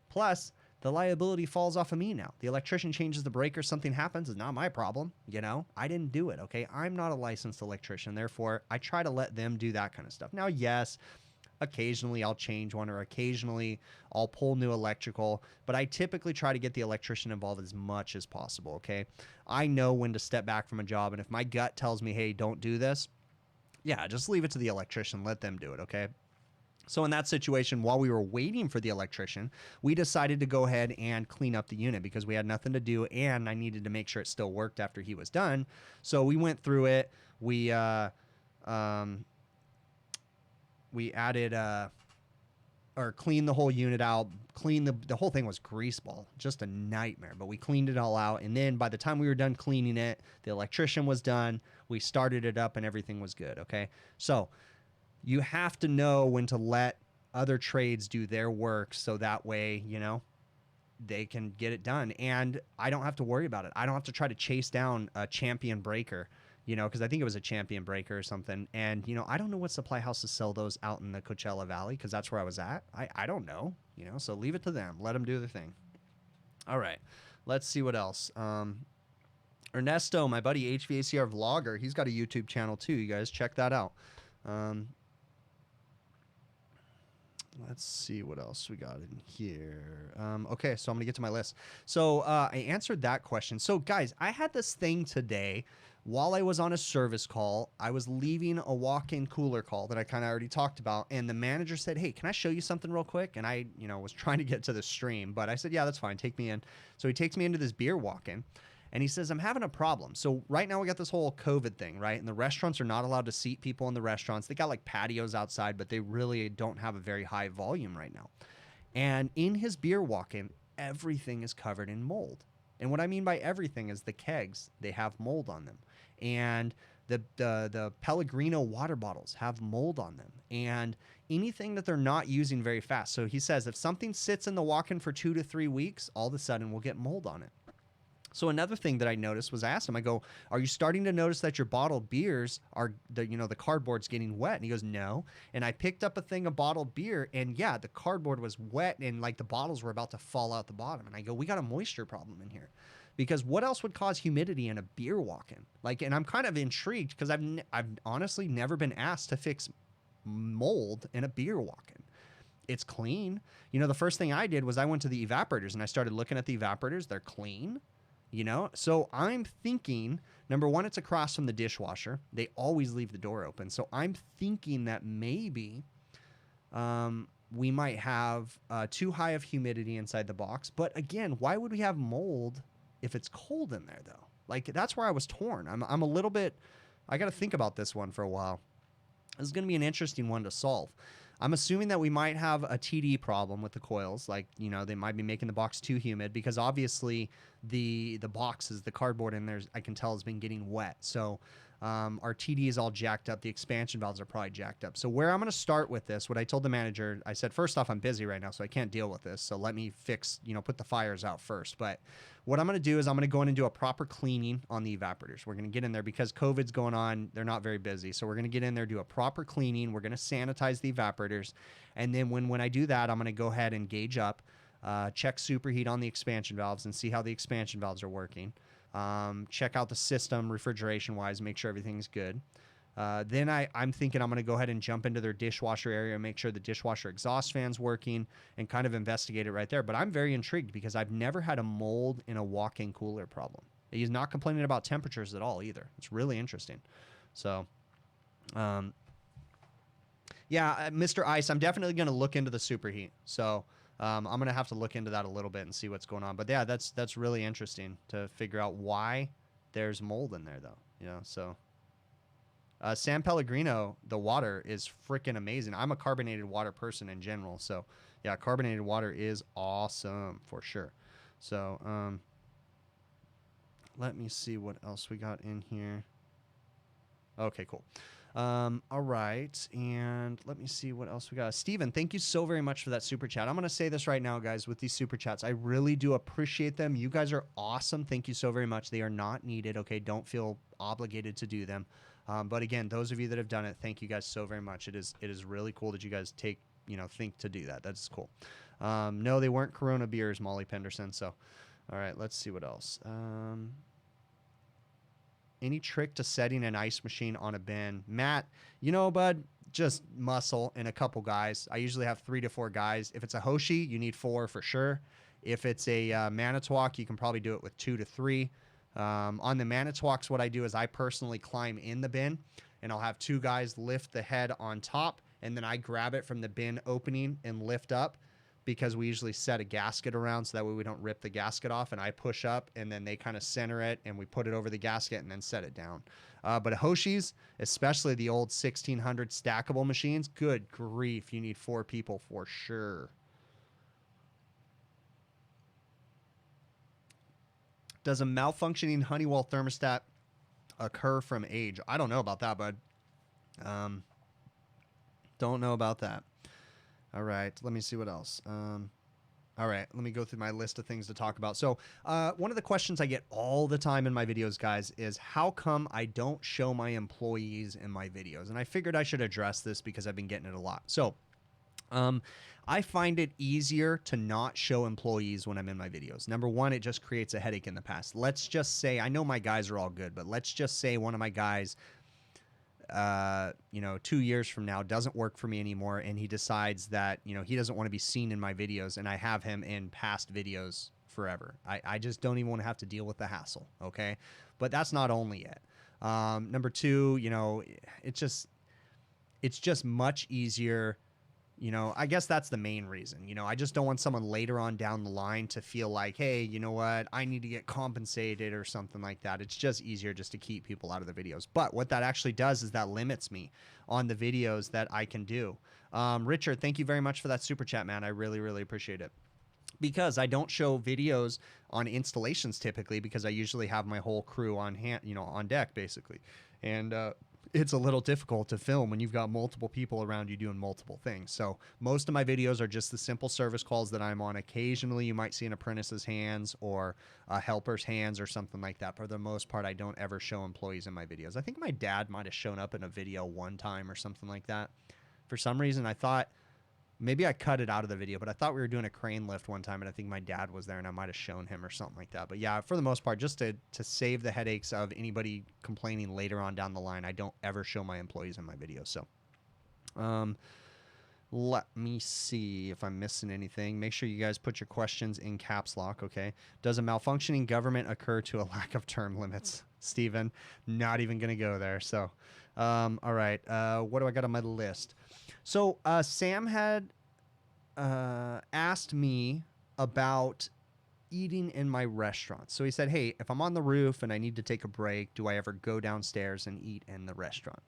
Plus, the liability falls off of me now. The electrician changes the breaker, something happens, it's not my problem, you know? I didn't do it, okay? I'm not a licensed electrician, therefore, I try to let them do that kind of stuff. Now, yes, occasionally I'll change one, or occasionally I'll pull new electrical, but I typically try to get the electrician involved as much as possible, okay? I know when to step back from a job, and if my gut tells me, hey, don't do this, yeah, just leave it to the electrician, let them do it, okay? So in that situation, while we were waiting for the electrician, we decided to go ahead and clean up the unit because we had nothing to do, and I needed to make sure it still worked after he was done. So we went through it. We added or cleaned the whole unit out. The whole thing was greaseball, just a nightmare, but we cleaned it all out. And then by the time we were done cleaning it, the electrician was done. We started it up and everything was good. Okay. So you have to know when to let other trades do their work, so that way, you know, they can get it done. And I don't have to worry about it. I don't have to try to chase down a champion breaker, you know, because I think it was a champion breaker or something. And, you know, I don't know what supply houses sell those out in the Coachella Valley, because that's where I was at. I don't know, you know, so leave it to them. Let them do their thing. All right. Let's see what else. Ernesto, my buddy HVACR vlogger, he's got a YouTube channel too. You guys check that out. Let's see what else we got in here. Okay, so I'm going to get to my list. So I answered that question. So, guys, I had this thing today while I was on a service call. I was leaving a walk-in cooler call that I kind of already talked about, and the manager said, hey, can I show you something real quick? And I, you know, was trying to get to the stream, but I said, yeah, that's fine. Take me in. So he takes me into this beer walk-in. And he says, I'm having a problem. So right now we got this whole COVID thing, right? And the restaurants are not allowed to seat people in the restaurants. They got like patios outside, but they really don't have a very high volume right now. And in his beer walk-in, everything is covered in mold. And what I mean by everything is the kegs, they have mold on them. And the Pellegrino water bottles have mold on them. And anything that they're not using very fast. So he says if something sits in the walk-in for 2 to 3 weeks, all of a sudden we'll get mold on it. So another thing that I noticed was I asked him, I go, are you starting to notice that your bottled beers are, the cardboard's getting wet? And he goes, no. And I picked up a thing of bottled beer, and yeah, the cardboard was wet, and like the bottles were about to fall out the bottom. And I go, we got a moisture problem in here. Because what else would cause humidity in a beer walk-in? Like, and I'm kind of intrigued because I've honestly never been asked to fix mold in a beer walk-in. It's clean. The first thing I did was I went to the evaporators and I started looking at the evaporators. They're clean. So I'm thinking, number one, it's across from the dishwasher. They always leave the door open. So I'm thinking that maybe we might have too high of humidity inside the box. But again, why would we have mold if it's cold in there, though? Like, that's where I was torn. I'm a little bit, I got to think about this one for a while. This is going to be an interesting one to solve. I'm assuming that we might have a TD problem with the coils. Like, they might be making the box too humid because obviously the boxes, the cardboard in there, I can tell has been getting wet. So our TD is all jacked up. The expansion valves are probably jacked up. So where I'm going to start with this, what I told the manager, I said, first off, I'm busy right now, so I can't deal with this. So let me fix, put the fires out first. But what I'm going to do is I'm going to go in and do a proper cleaning on the evaporators. We're going to get in there because COVID's going on. They're not very busy. So we're going to get in there, do a proper cleaning. We're going to sanitize the evaporators. And then when I do that, I'm going to go ahead and gauge up, check superheat on the expansion valves and see how the expansion valves are working. Check out the system refrigeration wise, make sure everything's good. Then I'm thinking I'm going to go ahead and jump into their dishwasher area and make sure the dishwasher exhaust fan's working and kind of investigate it right there. But I'm very intrigued because I've never had a mold in a walk-in cooler problem. He's not complaining about temperatures at all either. It's really interesting. So, yeah, Mr. Ice, I'm definitely going to look into the superheat. So I'm going to have to look into that a little bit and see what's going on. But yeah, that's really interesting to figure out why there's mold in there, though. So San Pellegrino, the water is freaking amazing. I'm a carbonated water person in general. So yeah, carbonated water is awesome for sure. So let me see what else we got in here. Okay, cool. All right, and let me see what else we got. Steven, thank you so very much for that super chat. I'm going to say this right now, guys, with these super chats. I really do appreciate them. You guys are awesome. Thank you so very much. They are not needed, okay? Don't feel obligated to do them. But again, those of you that have done it, thank you guys so very much. It is really cool that you guys think to do that. That's cool. No, they weren't Corona beers, Molly Penderson. So, all right, let's see what else. Any trick to setting an ice machine on a bin? Matt, bud, just muscle and a couple guys. I usually have 3 to 4 guys. If it's a Hoshi, you need 4 for sure. If it's a Manitowoc, you can probably do it with 2 to 3. On the Manitowocs, what I do is I personally climb in the bin, and I'll have 2 guys lift the head on top, and then I grab it from the bin opening and lift up, because we usually set a gasket around so that way we don't rip the gasket off, and I push up and then they kind of center it and we put it over the gasket and then set it down. But Hoshi's, especially the old 1600 stackable machines, good grief, you need 4 people for sure. Does a malfunctioning Honeywell thermostat occur from age? I don't know about that, bud. Don't know about that. All right, let me see what else. All right, let me go through my list of things to talk about. So one of the questions I get all the time in my videos, guys, is how come I don't show my employees in my videos? And I figured I should address this because I've been getting it a lot. So I find it easier to not show employees when I'm in my videos. Number one, it just creates a headache in the past. Let's just say, I know my guys are all good, but let's just say one of my guys 2 years from now doesn't work for me anymore, and he decides that he doesn't want to be seen in my videos, and I have him in past videos forever. I just don't even want to have to deal with the hassle. Okay, but that's not only it. Number two, it's just much easier. I guess that's the main reason. I just don't want someone later on down the line to feel like, hey, you know what, I need to get compensated or something like that. It's just easier just to keep people out of the videos. But what that actually does is that limits me on the videos that I can do. Richard, thank you very much for that super chat, man. I really, really appreciate it. Because I don't show videos on installations typically, because I usually have my whole crew on hand, on deck basically. And it's a little difficult to film when you've got multiple people around you doing multiple things. So most of my videos are just the simple service calls that I'm on. Occasionally you might see an apprentice's hands or a helper's hands or something like that. For the most part, I don't ever show employees in my videos. I think my dad might have shown up in a video one time or something like that. For some reason, I thought maybe I cut it out of the video, but I thought we were doing a crane lift one time, and I think my dad was there, and I might have shown him or something like that. But yeah, for the most part, just to save the headaches of anybody complaining later on down the line, I don't ever show my employees in my videos. So let me see if I'm missing anything. Make sure you guys put your questions in caps lock, okay? Does a malfunctioning government occur to a lack of term limits? Steven, not even going to go there. So, all right. What do I got on my list? So Sam had asked me about eating in my restaurant. So he said, hey, if I'm on the roof and I need to take a break, do I ever go downstairs and eat in the restaurant?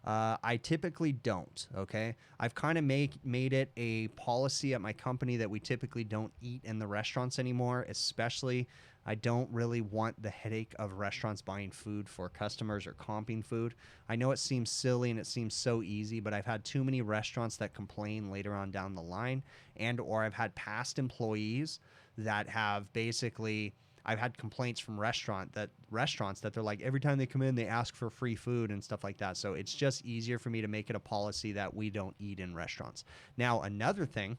I typically don't, okay? I've kind of made it a policy at my company that we typically don't eat in the restaurants anymore, especially I don't really want the headache of restaurants buying food for customers or comping food. I know it seems silly and it seems so easy, but I've had too many restaurants that complain later on down the line, and or I've had past employees that have basically... I've had complaints from restaurants that they're like, every time they come in, they ask for free food and stuff like that. So it's just easier for me to make it a policy that we don't eat in restaurants. Now, another thing,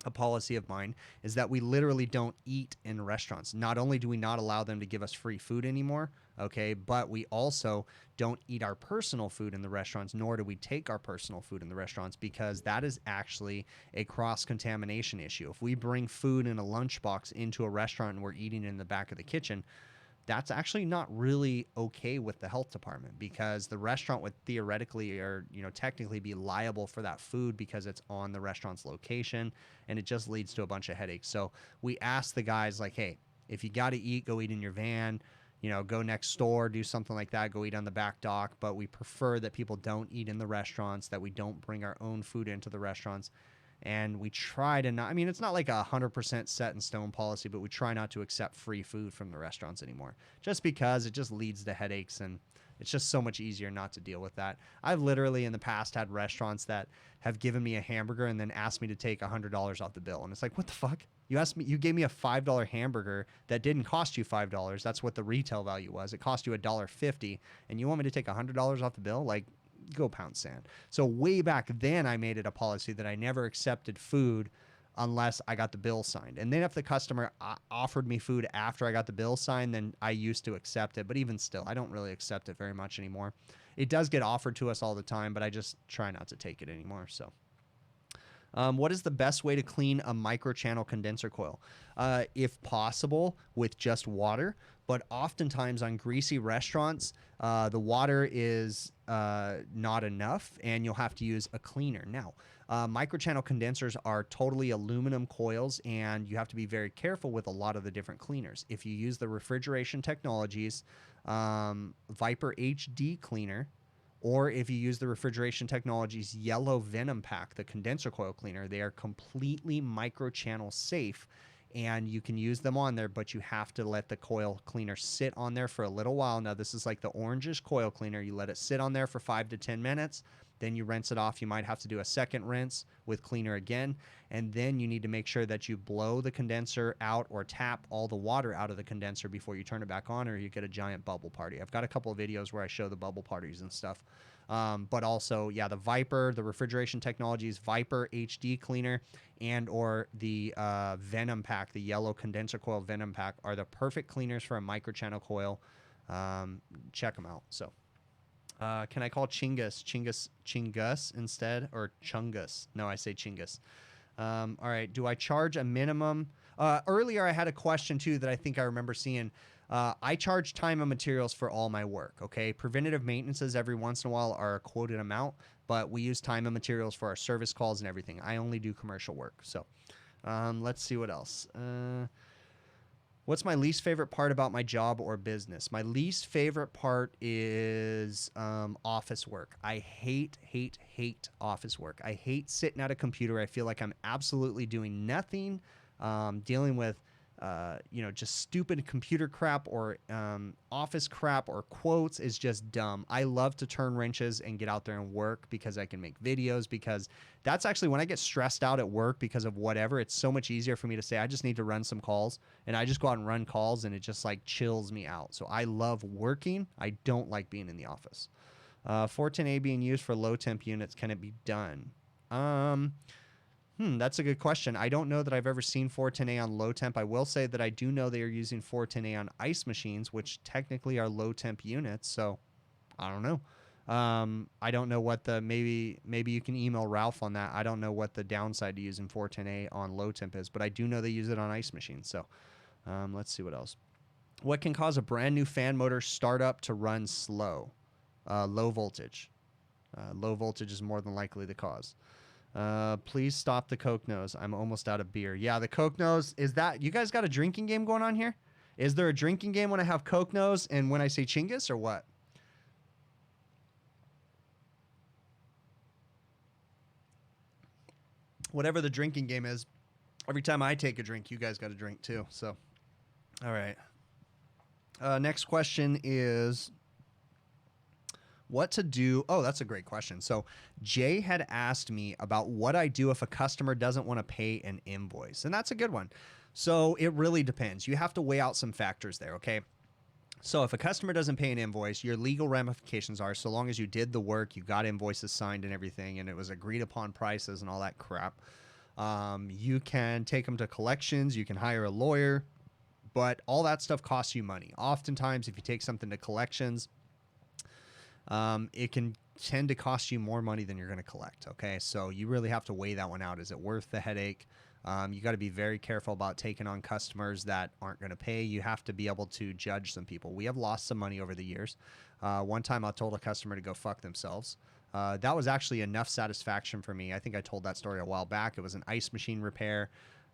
a policy of mine, is that we literally don't eat in restaurants. Not only do we not allow them to give us free food anymore, okay, but we also don't eat our personal food in the restaurants, nor do we take our personal food in the restaurants, because that is actually a cross-contamination issue. If we bring food in a lunchbox into a restaurant and we're eating in the back of the kitchen, that's actually not really okay with the health department, because the restaurant would theoretically or technically be liable for that food because it's on the restaurant's location, and it just leads to a bunch of headaches. So we ask the guys, like, hey, if you got to eat, go eat in your van, go next door, do something like that, go eat on the back dock. But we prefer that people don't eat in the restaurants, that we don't bring our own food into the restaurants. And we try to not, I mean, it's not like 100% set in stone policy, but we try not to accept free food from the restaurants anymore, just because it just leads to headaches, and it's just so much easier not to deal with that. I've literally in the past had restaurants that have given me a hamburger and then asked me to take $100 off the bill. And it's like, what the fuck? You gave me a $5 hamburger that didn't cost you $5. That's what the retail value was. It cost you $1.50, and you want me to take $100 off the bill? Like, go pound sand. So way back then, I made it a policy that I never accepted food unless I got the bill signed. And then if the customer offered me food after I got the bill signed, then I used to accept it. But even still, I don't really accept it very much anymore. It does get offered to us all the time, but I just try not to take it anymore. So what is the best way to clean a microchannel condenser coil? If possible, with just water. But oftentimes on greasy restaurants, the water is not enough, and you'll have to use a cleaner. Now, microchannel condensers are totally aluminum coils, and you have to be very careful with a lot of the different cleaners. If you use the Refrigeration Technologies Hvacr HD cleaner, or if you use the Refrigeration Technologies Yellow Venom Pack, the condenser coil cleaner, they are completely microchannel safe, and you can use them on there, but you have to let the coil cleaner sit on there for a little while. Now, this is like the orangish coil cleaner. You let it sit on there for 5 to 10 minutes. Then you rinse it off. You might have to do a second rinse with cleaner again. And then you need to make sure that you blow the condenser out or tap all the water out of the condenser before you turn it back on, or you get a giant bubble party. I've got a couple of videos where I show the bubble parties and stuff. But also, yeah, the Viper, the Refrigeration Technologies Viper HD cleaner, and or the Venom Pack, the yellow condenser coil Venom Pack, are the perfect cleaners for a microchannel coil. Check them out. So can I call Chingus instead, or Chungus? No, I say Chingus. All right. Do I charge a minimum? Earlier, I had a question too that I think I remember seeing. I charge time and materials for all my work, okay? Preventative maintenances every once in a while are a quoted amount, but we use time and materials for our service calls and everything. I only do commercial work. So let's see what else. What's my least favorite part about my job or business? My least favorite part is office work. I hate office work. I hate sitting at a computer. I feel like I'm absolutely doing nothing, dealing with you know, just stupid computer crap or office crap or quotes is just dumb. I love to turn wrenches and get out there and work because I can make videos, because that's actually when I get stressed out at work because of whatever, it's so much easier for me to say, I just need to run some calls, and I just go out and run calls, and it just like chills me out. So I love working. I don't like being in the office. 410A being used for low temp units. Can it be done? That's a good question. I don't know that I've ever seen 410A on low temp. I will say that I do know they are using 410A on ice machines, which technically are low temp units. So I don't know. I don't know what the, maybe you can email Ralph on that. I don't know what the downside to using 410A on low temp is, but I do know they use it on ice machines. So let's see what else. What can cause a brand new fan motor startup to run slow? Low voltage. Low voltage is more than likely the cause. Please stop the Coke nose. I'm almost out of beer. Yeah, the Coke nose, is that, you guys got a drinking game going on here? Is there a drinking game when I have Coke nose and when I say Chinggis, or what? Whatever the drinking game is, every time I take a drink, you guys got a drink too. So, all right. Next question is, what to do? Oh, that's a great question. So Jay had asked me about what I do if a customer doesn't want to pay an invoice. And that's a good one. So it really depends. You have to weigh out some factors there, okay? So if a customer doesn't pay an invoice, your legal ramifications are, so long as you did the work, you got invoices signed and everything, and it was agreed upon prices and all that crap, you can take them to collections, you can hire a lawyer, but all that stuff costs you money. Oftentimes, if you take something to collections, it can tend to cost you more money than you're going to collect. Okay. So you really have to weigh that one out. Is it worth the headache? You got to be very careful about taking on customers that aren't going to pay. You have to be able to judge some people. We have lost some money over the years. One time I told a customer to go fuck themselves. That was actually enough satisfaction for me. I think I told that story a while back. It was an ice machine repair.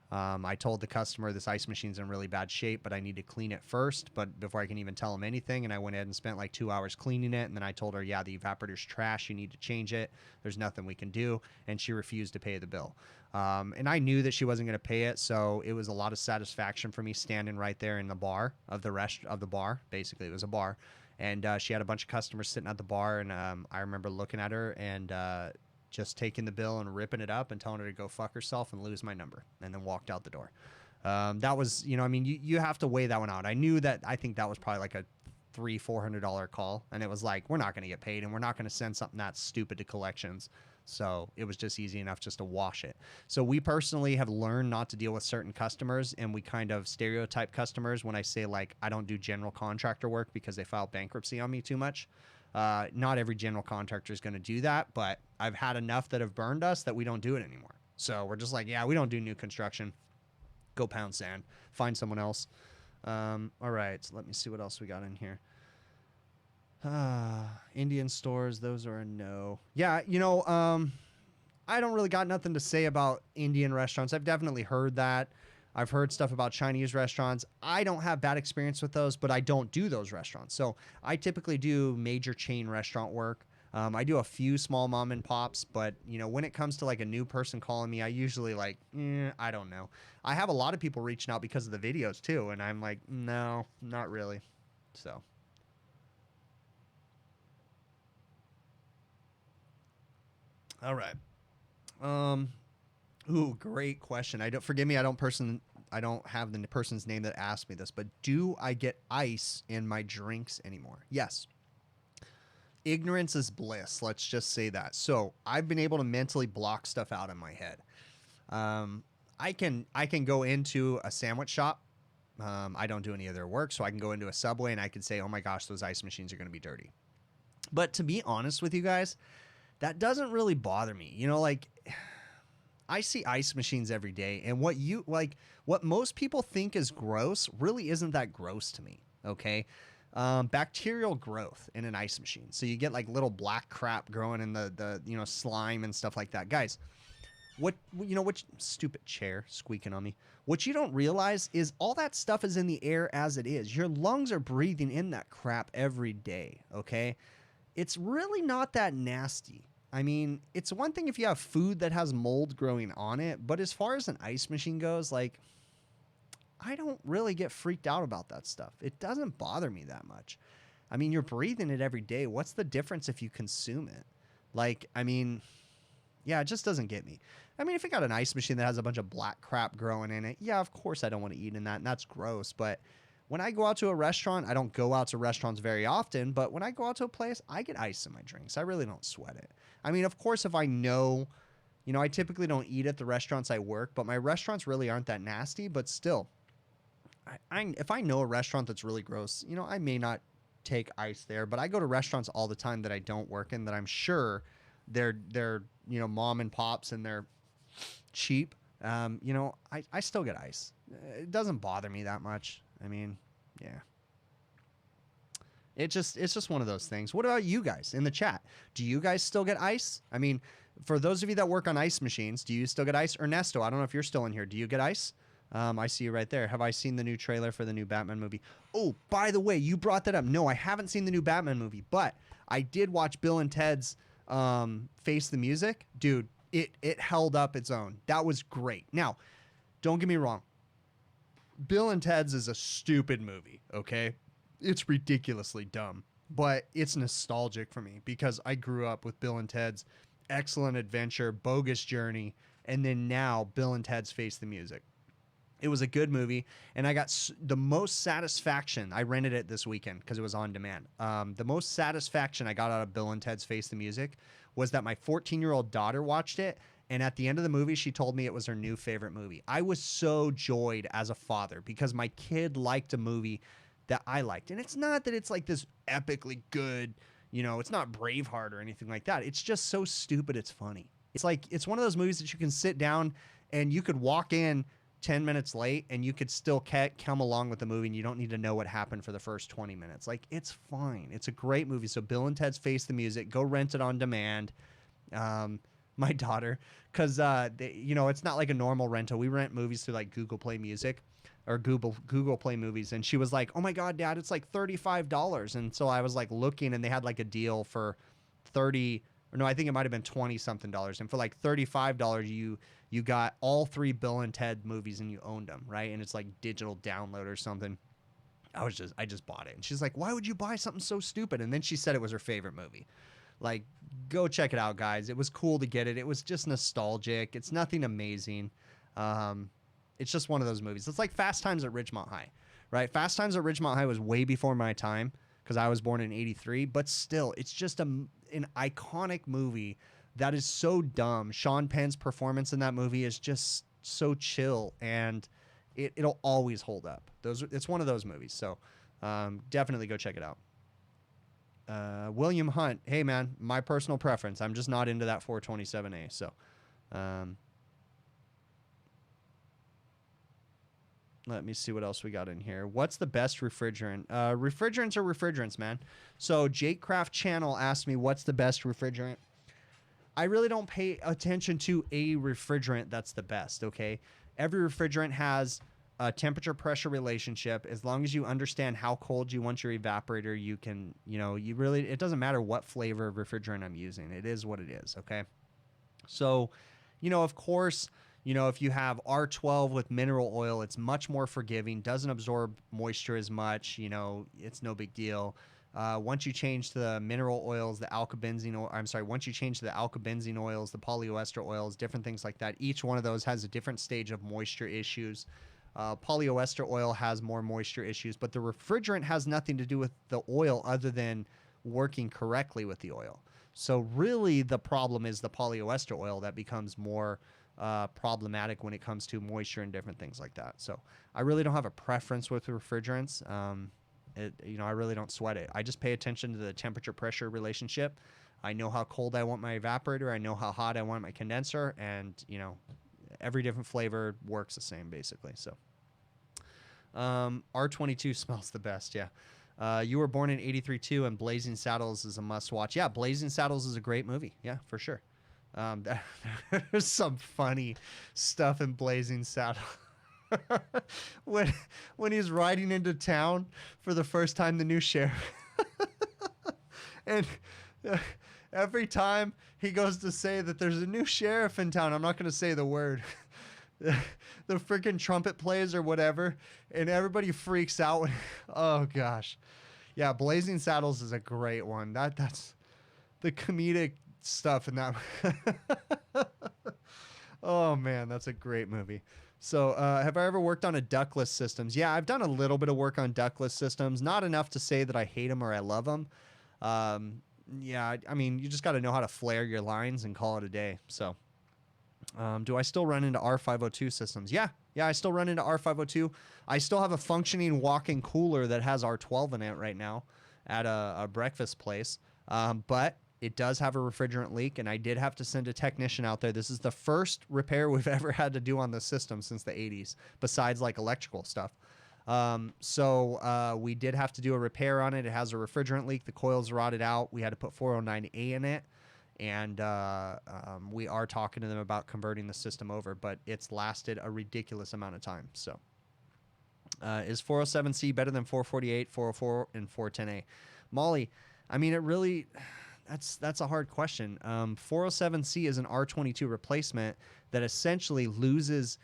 I told the customer this ice machine's in really bad shape, but I need to clean it first, but before I can even tell them anything. And I went ahead and spent like 2 hours cleaning it. And then I told her, yeah, the evaporator's trash. You need to change it. There's nothing we can do. And she refused to pay the bill. And I knew that she wasn't going to pay it. So it was a lot of satisfaction for me standing right there in the bar of the bar. Basically, it was a bar. And she had a bunch of customers sitting at the bar. And I remember looking at her and just taking the bill and ripping it up and telling her to go fuck herself and lose my number, and then walked out the door. That was, you know, I mean, you have to weigh that one out. I knew that, I think that was probably like a $300-400 call, and it was like, we're not going to get paid, and we're not going to send something that stupid to collections. So it was just easy enough just to wash it. So we personally have learned not to deal with certain customers, and we kind of stereotype customers when I say, like, I don't do general contractor work because they filed bankruptcy on me too much. Not every general contractor is going to do that, but I've had enough that have burned us that we don't do it anymore. So we're just like, yeah, we don't do new construction. Go pound sand. Find someone else. All right, so let me see what else we got in here. Indian stores, those are a no. Yeah, you know, I don't really got nothing to say about Indian restaurants. I've definitely heard that. I've heard stuff about Chinese restaurants. I don't have bad experience with those, but I don't do those restaurants. So I typically do major chain restaurant work. I do a few small mom and pops, but you know, when it comes to like a new person calling me, I usually like, I don't know. I have a lot of people reaching out because of the videos too, and I'm like, no, not really. So. All right. Ooh, great question. Forgive me. I don't have the person's name that asked me this, but do I get ice in my drinks anymore? Yes. Ignorance is bliss. Let's just say that. So I've been able to mentally block stuff out in my head. I can go into a sandwich shop. I don't do any of their work, so I can go into a Subway and I can say, oh my gosh, those ice machines are going to be dirty. But to be honest with you guys, that doesn't really bother me. You know, like, I see ice machines every day, and what most people think is gross really isn't that gross to me. Okay. Bacterial growth in an ice machine. So you get like little black crap growing in the you know, slime and stuff like that. Guys, what stupid chair squeaking on me. What you don't realize is all that stuff is in the air as it is. Your lungs are breathing in that crap every day. Okay. It's really not that nasty. I mean, it's one thing if you have food that has mold growing on it, but as far as an ice machine goes, like, I don't really get freaked out about that stuff. It doesn't bother me that much. I mean, you're breathing it every day. What's the difference if you consume it? Like, I mean, yeah, it just doesn't get me. I mean, if you got an ice machine that has a bunch of black crap growing in it, yeah, of course I don't want to eat in that, and that's gross. But when I go out to a restaurant, I don't go out to restaurants very often, but when I go out to a place, I get ice in my drinks. I really don't sweat it. I mean, of course, if I know, I typically don't eat at the restaurants I work, but my restaurants really aren't that nasty. But still, if I know a restaurant that's really gross, I may not take ice there, but I go to restaurants all the time that I don't work in that I'm sure they're mom and pops and they're cheap. I still get ice. It doesn't bother me that much. I mean, yeah. It's just one of those things. What about you guys in the chat? Do you guys still get ice? I mean, for those of you that work on ice machines, do you still get ice? Ernesto, I don't know if you're still in here. Do you get ice? I see you right there. Have I seen the new trailer for the new Batman movie? Oh, by the way, you brought that up. No, I haven't seen the new Batman movie, but I did watch Bill and Ted's Face the Music. Dude, it held up its own. That was great. Now, don't get me wrong. Bill and Ted's is a stupid movie, okay? It's ridiculously dumb, but it's nostalgic for me because I grew up with Bill and Ted's Excellent Adventure, Bogus Journey, and then now Bill and Ted's Face the Music. It was a good movie, and I got the most satisfaction. I rented it this weekend because it was on demand. The most satisfaction I got out of Bill and Ted's Face the Music was that my 14-year-old daughter watched it, and at the end of the movie, she told me it was her new favorite movie. I was so joyed as a father because my kid liked a movie that I liked. And it's not that it's like this epically good, it's not Braveheart or anything like that. It's just so stupid it's funny. It's one of those movies that you can sit down and you could walk in 10 minutes late and you could still come along with the movie and you don't need to know what happened for the first 20 minutes. Like, it's fine. It's a great movie. So Bill and Ted's Face the Music, go rent it on demand. My daughter, because it's not like a normal rental. We rent movies through like Google Play Music or Google Play Movies, and she was like, "Oh my God, Dad, it's like $35." And so I was like looking, and they had like a deal for I think it might have been $20 something, and for like $35 you got all 3 Bill and Ted movies and you owned them, right? And it's like digital download or something. I just bought it, and she's like, "Why would you buy something so stupid?" And then she said it was her favorite movie. Like, go check it out, guys. It was cool to get it. It was just nostalgic. It's nothing amazing. It's just one of those movies. It's like Fast Times at Ridgemont High, right? Fast Times at Ridgemont High was way before my time because I was born in '83, but still, it's just an iconic movie that is so dumb. Sean Penn's performance in that movie is just so chill, and it'll always hold up. It's one of those movies, so definitely go check it out. William Hunt, hey man, my personal preference. I'm just not into that 427A. So, let me see what else we got in here. What's the best refrigerant? Refrigerants are refrigerants, man. So Jake Craft Channel asked me what's the best refrigerant. I really don't pay attention to a refrigerant that's the best. Okay, every refrigerant has a temperature pressure relationship. As long as you understand how cold you want your evaporator, you can, it doesn't matter what flavor of refrigerant I'm using. It is what it is. Okay. So, of course, if you have R12 with mineral oil, it's much more forgiving, doesn't absorb moisture as much, it's no big deal. Once you change to the mineral oils, once you change to the alkybenzene oils, the polyester oils, different things like that, each one of those has a different stage of moisture issues. Polyester oil has more moisture issues, but the refrigerant has nothing to do with the oil other than working correctly with the oil. So really the problem is the polyester oil that becomes more problematic when it comes to moisture and different things like that. So I really don't have a preference with refrigerants. I really don't sweat it. I just pay attention to the temperature pressure relationship. I know how cold I want my evaporator. I know how hot I want my condenser, and every different flavor works the same basically. So R22 smells the best. Yeah. You were born in '83 too, and Blazing Saddles is a must watch. Yeah. Blazing Saddles is a great movie. Yeah, for sure. There's some funny stuff in Blazing Saddles. when he's riding into town for the first time, the new sheriff, and every time he goes to say that there's a new sheriff in town, I'm not going to say the word, the freaking trumpet plays or whatever, and everybody freaks out. Oh gosh, yeah, Blazing Saddles is a great one. That's the comedic stuff in that. Oh man, that's a great movie. So, have I ever worked on a ductless systems? Yeah, I've done a little bit of work on ductless systems. Not enough to say that I hate them or I love them. Um, yeah, I mean, you just got to know how to flare your lines and call it a day. So, do I still run into R502 systems? Yeah, I still run into R502. I still have a functioning walk-in cooler that has R12 in it right now at a breakfast place. But it does have a refrigerant leak, and I did have to send a technician out there. This is the first repair we've ever had to do on the system since the 80s, besides like electrical stuff. So we did have to do a repair on it. It has a refrigerant leak. The coil's rotted out. We had to put 409A in it. And we are talking to them about converting the system over, but it's lasted a ridiculous amount of time. So is 407C better than 448, 404, and 410A? Molly, I mean, it really... That's a hard question. 407C is an R22 replacement that essentially loses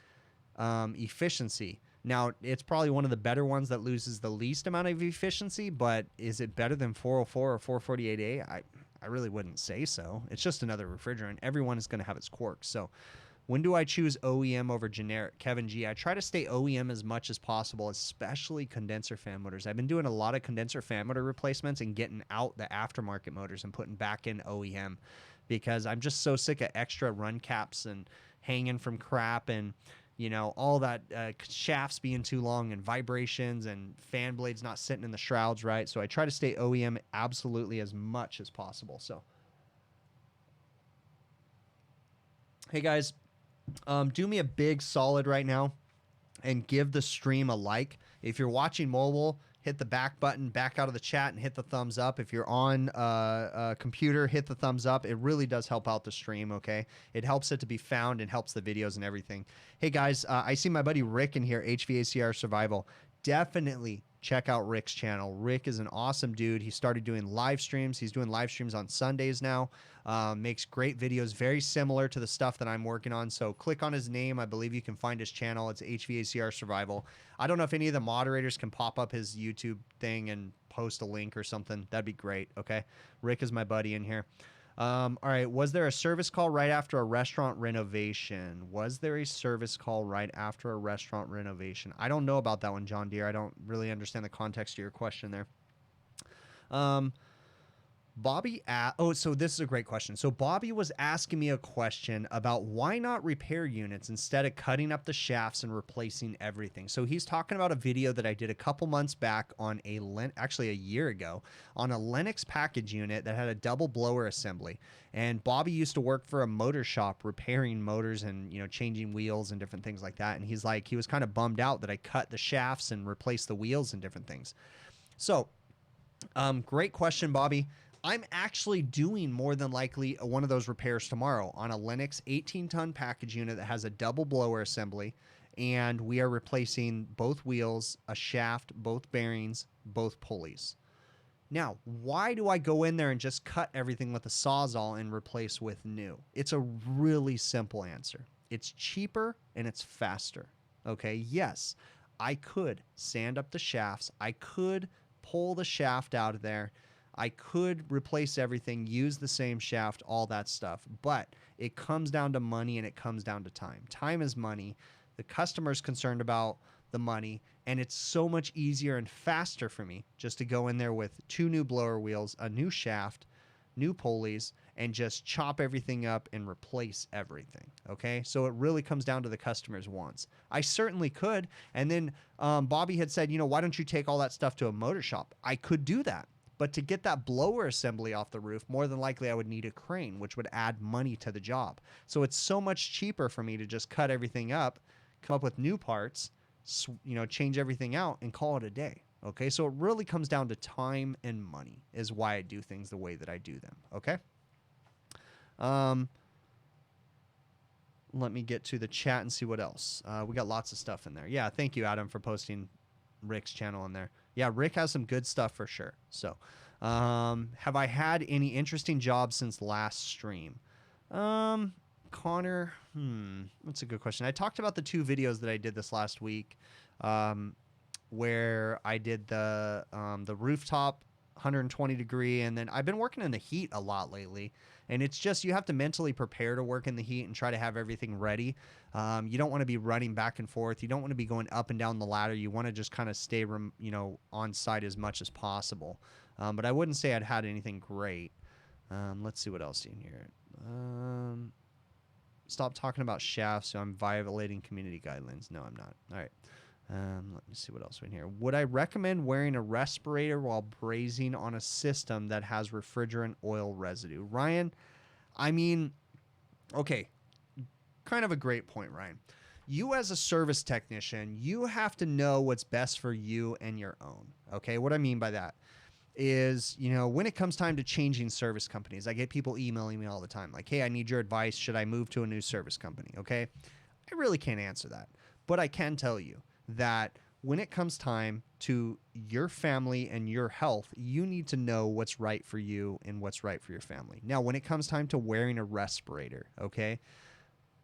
efficiency. Now, it's probably one of the better ones that loses the least amount of efficiency, but is it better than 404 or 448A? I really wouldn't say so. It's just another refrigerant. Everyone is going to have its quirks. So when do I choose OEM over generic? Kevin G. I try to stay OEM as much as possible, especially condenser fan motors. I've been doing a lot of condenser fan motor replacements and getting out the aftermarket motors and putting back in OEM because I'm just so sick of extra run caps and hanging from crap and, you know, all that shafts being too long and vibrations and fan blades not sitting in the shrouds right. So I try to stay OEM absolutely as much as possible. So, hey guys, do me a big solid right now and give the stream a like. If you're watching mobile, hit the back button, back out of the chat, and hit the thumbs up. If you're on a computer, hit the thumbs up. It really does help out the stream, okay? It helps it to be found and helps the videos and everything. Hey, guys, I see my buddy Rick in here, HVACR Survival. Definitely check out Rick's channel. Rick is an awesome dude. He started doing live streams. He's doing live streams on Sundays now. Makes great videos, very similar to the stuff that I'm working on. So click on his name. I believe you can find his channel. It's HVACR Survival. I don't know if any of the moderators can pop up his YouTube thing and post a link or something. That'd be great. Okay. Rick is my buddy in here. All right. Was there a service call right after a restaurant renovation? Was there a service call right after a restaurant renovation? I don't know about that one, John Deere. I don't really understand the context of your question there. Bobby, so this is a great question. So Bobby was asking me a question about why not repair units instead of cutting up the shafts and replacing everything. So he's talking about a video that I did a couple months back on actually a year ago on a Lennox package unit that had a double blower assembly. And Bobby used to work for a motor shop repairing motors and, you know, changing wheels and different things like that. And he's like, he was kind of bummed out that I cut the shafts and replaced the wheels and different things. So, great question, Bobby. I'm actually doing more than likely one of those repairs tomorrow on a Lennox 18-ton package unit that has a double blower assembly, and we are replacing both wheels, a shaft, both bearings, both pulleys. Now, why do I go in there and just cut everything with a Sawzall and replace with new? It's a really simple answer. It's cheaper and it's faster. Okay, yes, I could sand up the shafts. I could pull the shaft out of there. I could replace everything, use the same shaft, all that stuff. But it comes down to money and it comes down to time. Time is money. The customer's concerned about the money, and it's so much easier and faster for me just to go in there with 2 new blower wheels, a new shaft, new pulleys, and just chop everything up and replace everything. Okay, so it really comes down to the customer's wants. I certainly could. And then Bobby had said, you know, why don't you take all that stuff to a motor shop? I could do that. But to get that blower assembly off the roof, more than likely I would need a crane, which would add money to the job. So it's so much cheaper for me to just cut everything up, come up with new parts, you know, change everything out and call it a day. Okay, so it really comes down to time and money is why I do things the way that I do them. Okay. Let me get to the chat and see what else. We got lots of stuff in there. Yeah, thank you, Adam, for posting Rick's channel in there. Yeah, Rick has some good stuff for sure. So, have I had any interesting jobs since last stream? Connor, that's a good question. I talked about the 2 videos that I did this last week, where I did the rooftop 120 degree, and then I've been working in the heat a lot lately, and it's just, you have to mentally prepare to work in the heat and try to have everything ready. You don't want to be running back and forth. You don't want to be going up and down the ladder. You want to just kind of stay, on site as much as possible. But I wouldn't say I'd had anything great. Let's see what else in here. Stop talking about shafts, so I'm violating community guidelines. No, I'm not. All right. Let me see what else we in here. Would I recommend wearing a respirator while brazing on a system that has refrigerant oil residue? Ryan, I mean, okay, kind of a great point, Ryan. You as a service technician, you have to know what's best for you and your own. Okay, what I mean by that is, when it comes time to changing service companies, I get people emailing me all the time like, hey, I need your advice. Should I move to a new service company? Okay, I really can't answer that, but I can tell you that when it comes time to your family and your health, you need to know what's right for you and what's right for your family. Now, when it comes time to wearing a respirator, okay,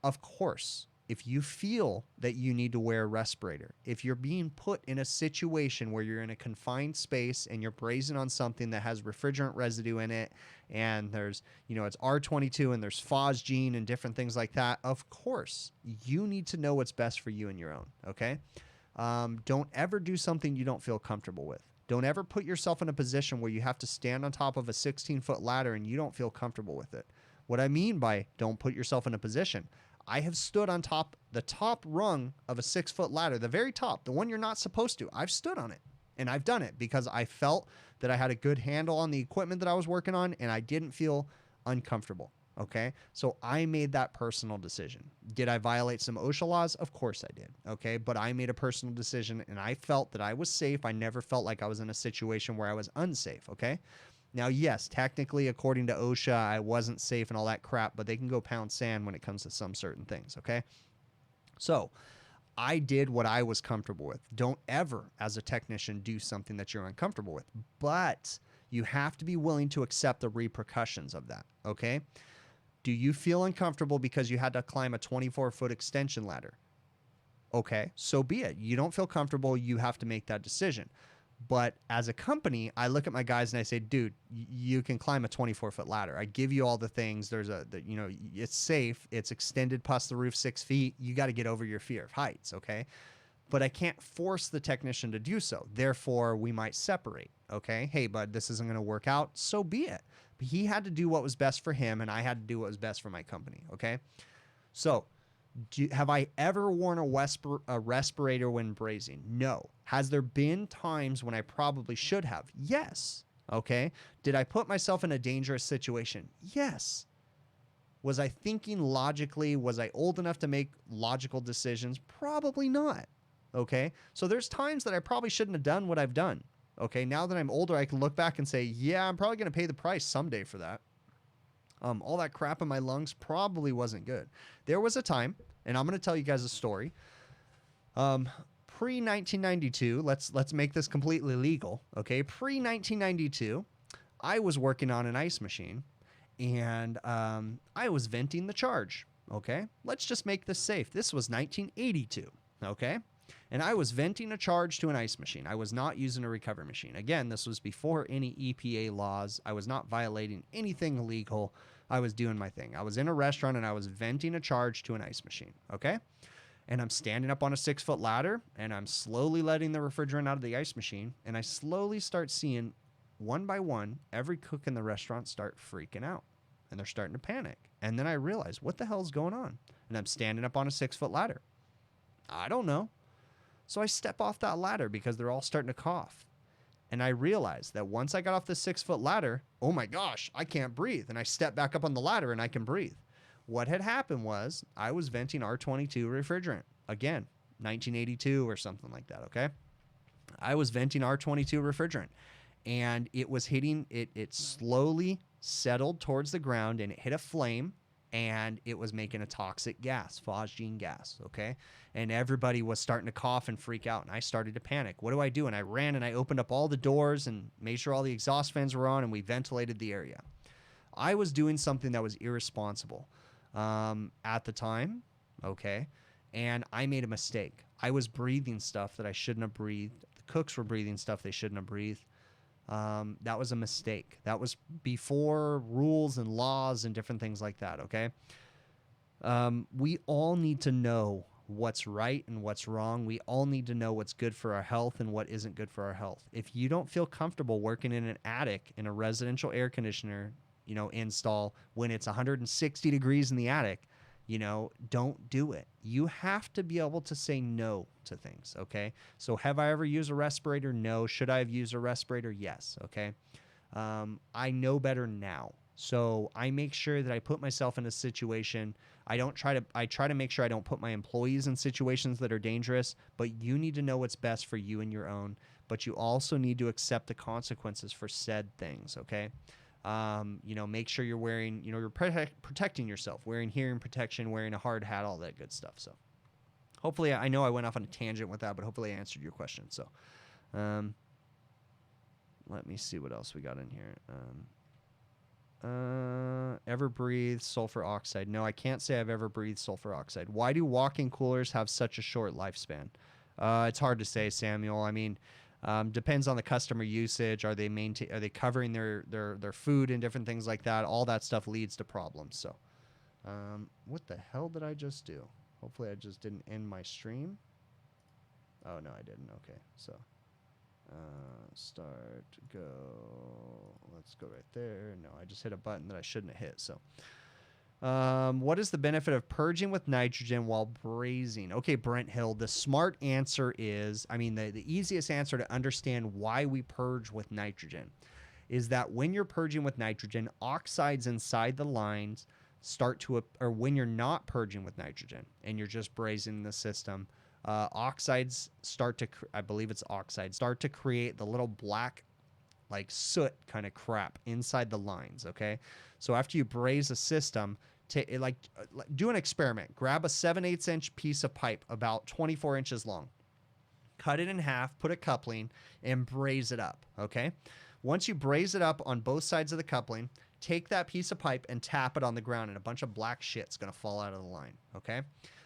of course, if you feel that you need to wear a respirator, if you're being put in a situation where you're in a confined space and you're brazing on something that has refrigerant residue in it, and there's, it's R22 and there's phosgene and different things like that, of course, you need to know what's best for you and your own, okay? Don't ever do something you don't feel comfortable with. Don't ever put yourself in a position where you have to stand on top of a 16-foot ladder and you don't feel comfortable with it. What I mean by don't put yourself in a position, I have stood on the top rung of a 6-foot ladder, the very top, the one you're not supposed to. I've stood on it, and I've done it because I felt that I had a good handle on the equipment that I was working on, and I didn't feel uncomfortable. Okay, so I made that personal decision. Did I violate some OSHA laws? Of course I did. Okay, but I made a personal decision and I felt that I was safe. I never felt like I was in a situation where I was unsafe. Okay, now, yes, technically, according to OSHA, I wasn't safe and all that crap, but they can go pound sand when it comes to some certain things. Okay, so I did what I was comfortable with. Don't ever, as a technician, do something that you're uncomfortable with, but you have to be willing to accept the repercussions of that. Okay. Do you feel uncomfortable because you had to climb a 24-foot extension ladder? Okay, so be it. You don't feel comfortable, you have to make that decision. But as a company, I look at my guys and I say, dude, you can climb a 24-foot ladder. I give you all the things. It's safe. It's extended past the roof 6 feet. You got to get over your fear of heights, okay? But I can't force the technician to do so. Therefore, we might separate, okay? Hey, bud, this isn't going to work out. So be it. But he had to do what was best for him, and I had to do what was best for my company, okay? So have I ever worn a respirator when brazing? No. Has there been times when I probably should have? Yes. Okay. Did I put myself in a dangerous situation? Yes. Was I thinking logically? Was I old enough to make logical decisions? Probably not. Okay. So there's times that I probably shouldn't have done what I've done. Okay. Now that I'm older, I can look back and say, yeah, I'm probably going to pay the price someday for that. All that crap in my lungs probably wasn't good. There was a time, and I'm going to tell you guys a story. Pre-1992, let's make this completely legal, okay? Pre-1992, I was working on an ice machine, and I was venting the charge, okay? Let's just make this safe. This was 1982, okay? And I was venting a charge to an ice machine. I was not using a recovery machine. Again, this was before any EPA laws. I was not violating anything illegal. I was doing my thing. I was in a restaurant and I was venting a charge to an ice machine, okay? And I'm standing up on a 6-foot ladder and I'm slowly letting the refrigerant out of the ice machine, and I slowly start seeing, one by one, every cook in the restaurant start freaking out, and they're starting to panic. And then I realize, what the hell's going on? And I'm standing up on a 6-foot ladder. I don't know. So I step off that ladder because they're all starting to cough. And I realized that once I got off the 6-foot ladder, oh my gosh, I can't breathe. And I step back up on the ladder and I can breathe. What had happened was I was venting R22 refrigerant. Again, 1982 or something like that, okay? I was venting R22 refrigerant. And it was hitting, it slowly settled towards the ground and it hit a flame. And it was making a toxic gas, phosgene gas, okay? And everybody was starting to cough and freak out, and I started to panic. What do I do? And I ran and I opened up all the doors and made sure all the exhaust fans were on, and we ventilated the area. I was doing something that was irresponsible. at the time, okay? And I made a mistake. I was breathing stuff that I shouldn't have breathed. The cooks were breathing stuff they shouldn't have breathed. That was a mistake. That was before rules and laws and different things like that, okay? We all need to know what's right and what's wrong. We all need to know what's good for our health and what isn't good for our health. If you don't feel comfortable working in an attic in a residential air conditioner, install when it's 160 degrees in the attic, don't do it. You have to be able to say no to things, okay? So have I ever used a respirator? No. Should I have used a respirator? Yes, okay? I know better now. So I make sure that I put myself in a situation. I try to make sure I don't put my employees in situations that are dangerous, but you need to know what's best for you and your own, but you also need to accept the consequences for said things, okay? Make sure you're wearing, you're protecting yourself, wearing hearing protection, wearing a hard hat, all that good stuff. So hopefully, I know I went off on a tangent with that, but hopefully I answered your question. So let me see what else we got in here. Ever breathed sulfur oxide? No, I can't say I've ever breathed sulfur oxide. Why do walk-in coolers have such a short lifespan? It's hard to say, Samuel. I mean, depends on the customer usage. Are they covering their food and different things like that? All that stuff leads to problems. So, what the hell did I just do? Hopefully I just didn't end my stream. Oh no, I didn't. Okay, so start, go. Let's go right there. No, I just hit a button that I shouldn't have hit. So, what is the benefit of purging with nitrogen while brazing? Okay, Brent Hill, the smart answer is, the easiest answer to understand why we purge with nitrogen is that when you're purging with nitrogen, oxides inside the lines start to, or when you're not purging with nitrogen and you're just brazing the system, oxides start to, I believe it's oxides, start to create the little black, like soot kind of crap inside the lines, okay? So after you braze a system, do an experiment. Grab a 7/8 inch piece of pipe about 24 inches long. Cut it in half, put a coupling, and braze it up, okay? Once you braze it up on both sides of the coupling, take that piece of pipe and tap it on the ground, and a bunch of black shit's going to fall out of the line, okay?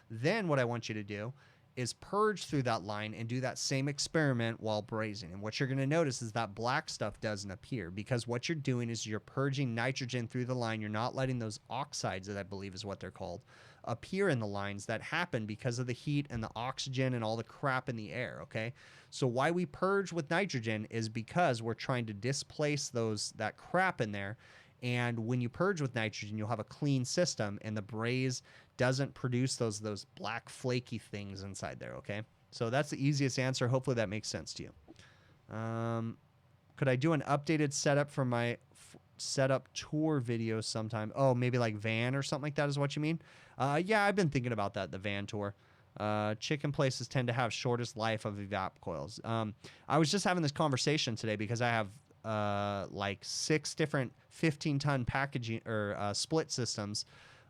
Then what I want you to do is purge through that line and do that same experiment while brazing. And what you're going to notice is that black stuff doesn't appear because what you're doing is you're purging nitrogen through the line. You're not letting those oxides, that I believe is what they're called, appear in the lines that happen because of the heat and the oxygen and all the crap in the air, okay? So why we purge with nitrogen is because we're trying to displace that crap in there. And when you purge with nitrogen, you'll have a clean system, and the braze doesn't produce those black flaky things inside there, okay? So that's the easiest answer. Hopefully that makes sense to you. Could I do an updated setup for my setup tour video sometime? Oh, maybe like van or something like that is what you mean? Yeah, I've been thinking about that, the van tour. Chicken places tend to have shortest life of evap coils. I was just having this conversation today because I have like 6 different 15-ton packaging or split systems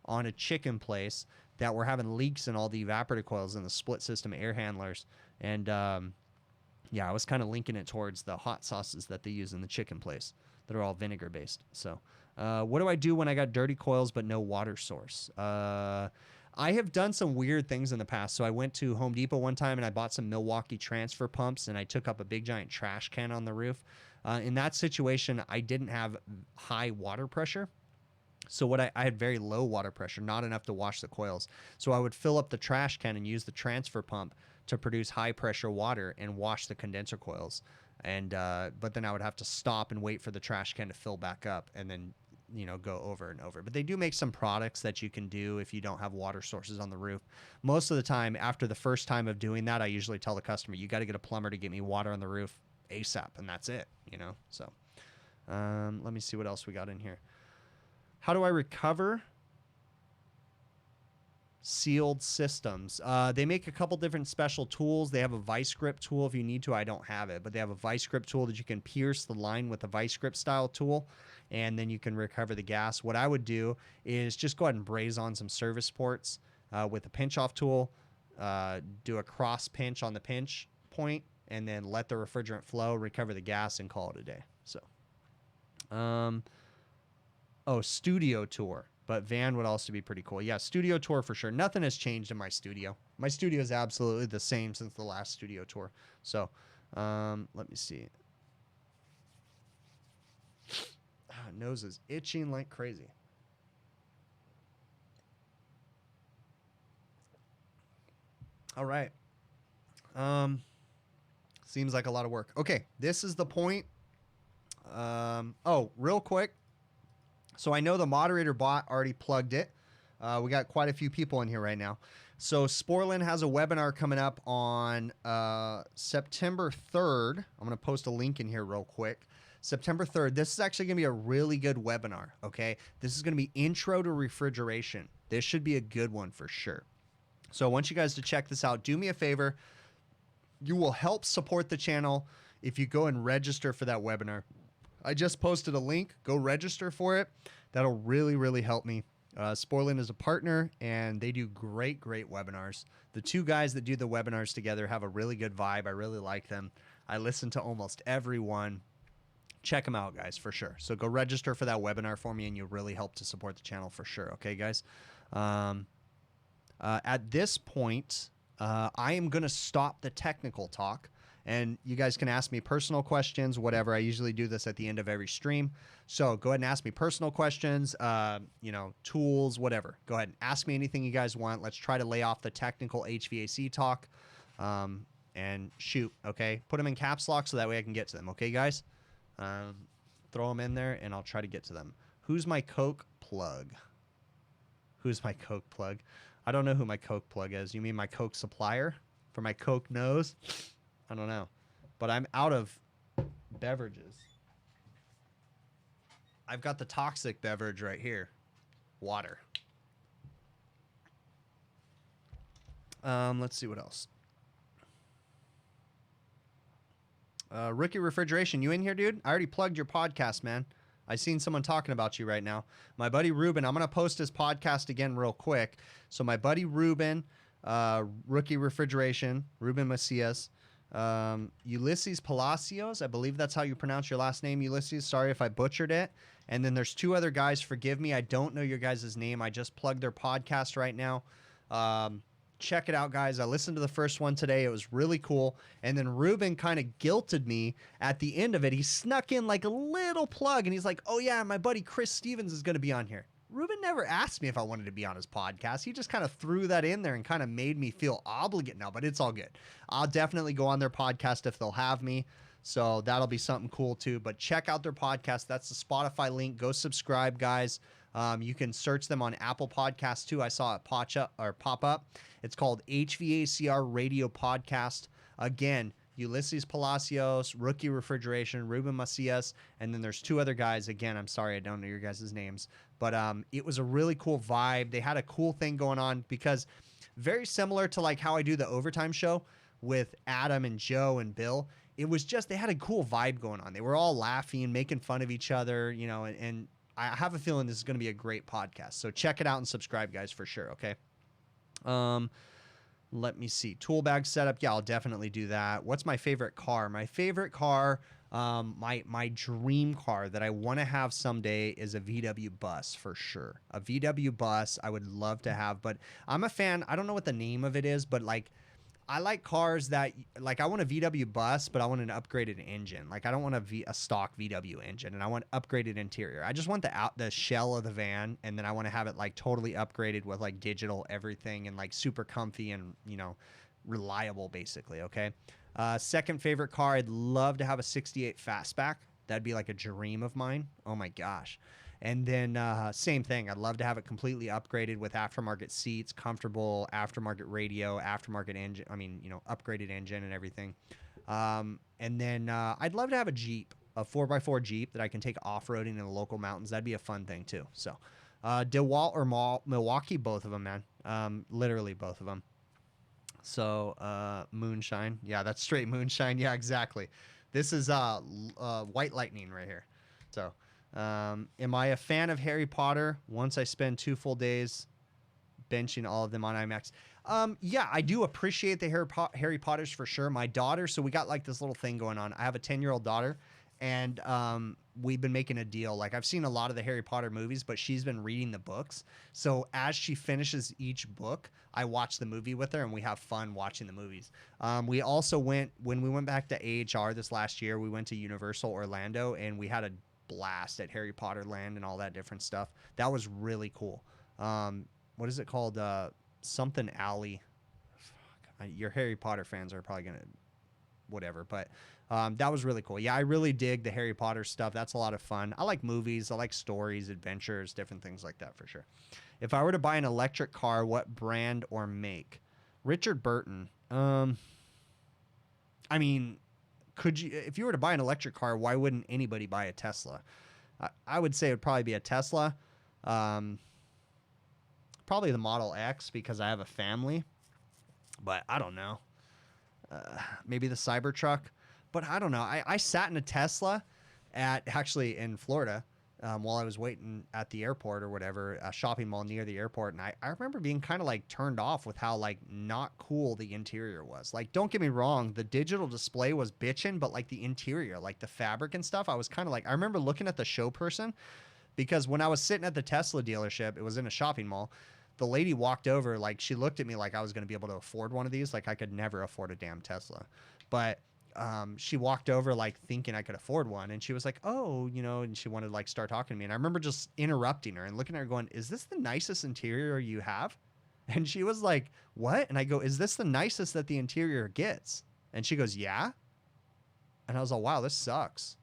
on a chicken place that were having leaks in all the evaporator coils in the split system air handlers. And yeah, I was kind of linking it towards the hot sauces that they use in the chicken place that are all vinegar based. So what do I do when I got dirty coils but no water source? I have done some weird things in the past. So I went to Home Depot one time and I bought some Milwaukee transfer pumps, and I took up a big giant trash can on the roof. In that situation, I didn't have high water pressure. So I had very low water pressure, not enough to wash the coils. So I would fill up the trash can and use the transfer pump to produce high pressure water and wash the condenser coils. And but then I would have to stop and wait for the trash can to fill back up and then go over and over. But they do make some products that you can do if you don't have water sources on the roof. Most of the time, after the first time of doing that, I usually tell the customer, you got to get a plumber to get me water on the roof ASAP, and that's it, So let me see what else we got in here. How do I recover sealed systems? They make a couple different special tools. They have a vice grip tool if you need to. I don't have it, but they have a vice grip tool that you can pierce the line with a vice grip style tool, and then you can recover the gas. What I would do is just go ahead and braze on some service ports with a pinch off tool, do a cross pinch on the pinch point, and then let the refrigerant flow, recover the gas, and call it a day. So, oh, studio tour. But van would also be pretty cool. Yeah, studio tour for sure. Nothing has changed in my studio. My studio is absolutely the same since the last studio tour. So, let me see. Nose is itching like crazy. All right. Seems like a lot of work. Okay, this is the point. Oh, real quick. So I know the moderator bot already plugged it. We got quite a few people in here right now. So Sporlin has a webinar coming up on September 3rd. I'm going to post a link in here real quick. September 3rd. This is actually going to be a really good webinar, okay? This is going to be Intro to Refrigeration. This should be a good one for sure. So I want you guys to check this out. Do me a favor. You will help support the channel if you go and register for that webinar. I just posted a link. Go register for it. That'll really, really help me. Sporlin is a partner, and they do great, great webinars. The two guys that do the webinars together have a really good vibe. I really like them. I listen to almost every one. Check them out, guys, for sure. So go register for that webinar for me, and you'll really help to support the channel for sure. Okay, guys? At this point, I am going to stop the technical talk. And you guys can ask me personal questions, whatever. I usually do this at the end of every stream. So go ahead and ask me personal questions, you know, tools, whatever. Go ahead and ask me anything you guys want. Let's try to lay off the technical HVAC talk and shoot, okay? Put them in caps lock so that way I can get to them, okay, guys? Throw them in there, and I'll try to get to them. Who's my Coke plug? Who's my Coke plug? I don't know who my Coke plug is. You mean my Coke supplier for my Coke nose? I don't know, but I'm out of beverages. I've got the toxic beverage right here, water. Let's see what else. Rookie Refrigeration, you in here, dude? I already plugged your podcast, man. I seen someone talking about you right now. My buddy Ruben, I'm going to post his podcast again real quick. So my buddy Ruben, Rookie Refrigeration, Ruben Macias, Ulysses Palacios, I believe that's how you pronounce your last name, Ulysses. Sorry if I butchered it. And then there's two other guys. Forgive me. I don't know your guys' name. I just plugged their podcast right now. Check it out, guys. I listened to the first one today. It was really cool. And then Ruben kind of guilted me at the end of it. He snuck in like a little plug, and he's like, oh, yeah, my buddy Chris Stevens is going to be on here. Ruben never asked me if I wanted to be on his podcast. He just kind of threw that in there and kind of made me feel obligated now, but it's all good. I'll definitely go on their podcast if they'll have me. So that'll be something cool too. But check out their podcast. That's the Spotify link. Go subscribe, guys. You can search them on Apple Podcasts too. I saw it pop up. It's called HVACR Radio Podcast. Again, Ulysses Palacios, Rookie Refrigeration, Ruben Macias, and then there's two other guys. Again, I'm sorry I don't know your guys' names, but it was a really cool vibe. They had a cool thing going on because very similar to like how I do the overtime show with Adam and Joe and Bill. It was just, they had a cool vibe going on. They were all laughing, making fun of each other, you know, and I have a feeling this is going to be a great podcast. So check it out and subscribe, guys, for sure. Okay. Let me see. Tool bag setup. Yeah, I'll definitely do that. What's my favorite car? My favorite car, my dream car that I want to have someday is a VW bus for sure. A VW bus I would love to have, but I'm a fan. I don't know what the name of it is, but like, I like cars that, like, I want a VW bus, but I want an upgraded engine. Like, I don't want a stock VW engine, and I want upgraded interior. I just want the shell of the van, and then I want to have it, like, totally upgraded with, like, digital everything and, like, super comfy and, you know, reliable, basically, okay? Second favorite car, I'd love to have a 68 Fastback. That'd be, like, a dream of mine. Oh, my gosh. And then same thing. I'd love to have it completely upgraded with aftermarket seats, comfortable aftermarket radio, aftermarket engine. I mean, you know, upgraded engine and everything. And then I'd love to have a Jeep, a 4x4 Jeep that I can take off-roading in the local mountains. That'd be a fun thing too. So DeWalt or Milwaukee, both of them, man. Literally both of them. So moonshine. Yeah, that's straight moonshine. Yeah, exactly. This is white lightning right here. So... am I a fan of Harry Potter? Once I spend 2 full days benching all of them on IMAX. Yeah, I do appreciate the Harry Potters for sure. My daughter, so we got like this little thing going on. I have a 10-year-old daughter, and we've been making a deal. Like, I've seen a lot of the Harry Potter movies, but she's been reading the books. So as she finishes each book, I watch the movie with her, and we have fun watching the movies. We also when we went back to AHR this last year, we went to Universal Orlando, and we had a blast at Harry Potter Land and all that different stuff. That was really cool. What is it called? Something Alley. Fuck, your Harry Potter fans are probably going to whatever, but that was really cool. Yeah, I really dig the Harry Potter stuff. That's a lot of fun. I like movies. I like stories, adventures, different things like that for sure. If I were to buy an electric car, what brand or make? Richard Burton. I mean, could you, if you were to buy an electric car, why wouldn't anybody buy a Tesla? I would say it would probably be a Tesla. Probably the Model X because I have a family, but I don't know. Maybe the Cybertruck, but I don't know. I sat in a Tesla actually in Florida while I was waiting at the airport or whatever, a shopping mall near the airport. And I remember being kind of like turned off with how like not cool the interior was. Like, don't get me wrong, the digital display was bitching, but like the interior, like the fabric and stuff, I was kind of like, I remember looking at the show person because when I was sitting at the Tesla dealership, it was in a shopping mall. The lady walked over, like she looked at me like I was going to be able to afford one of these. Like I could never afford a damn Tesla, but she walked over like thinking I could afford one. And she was like, oh, you know, and she wanted to like start talking to me. And I remember just interrupting her and looking at her going, is this the nicest interior you have? And she was like, what? And I go, is this the nicest that the interior gets? And she goes, yeah. And I was like, wow, this sucks.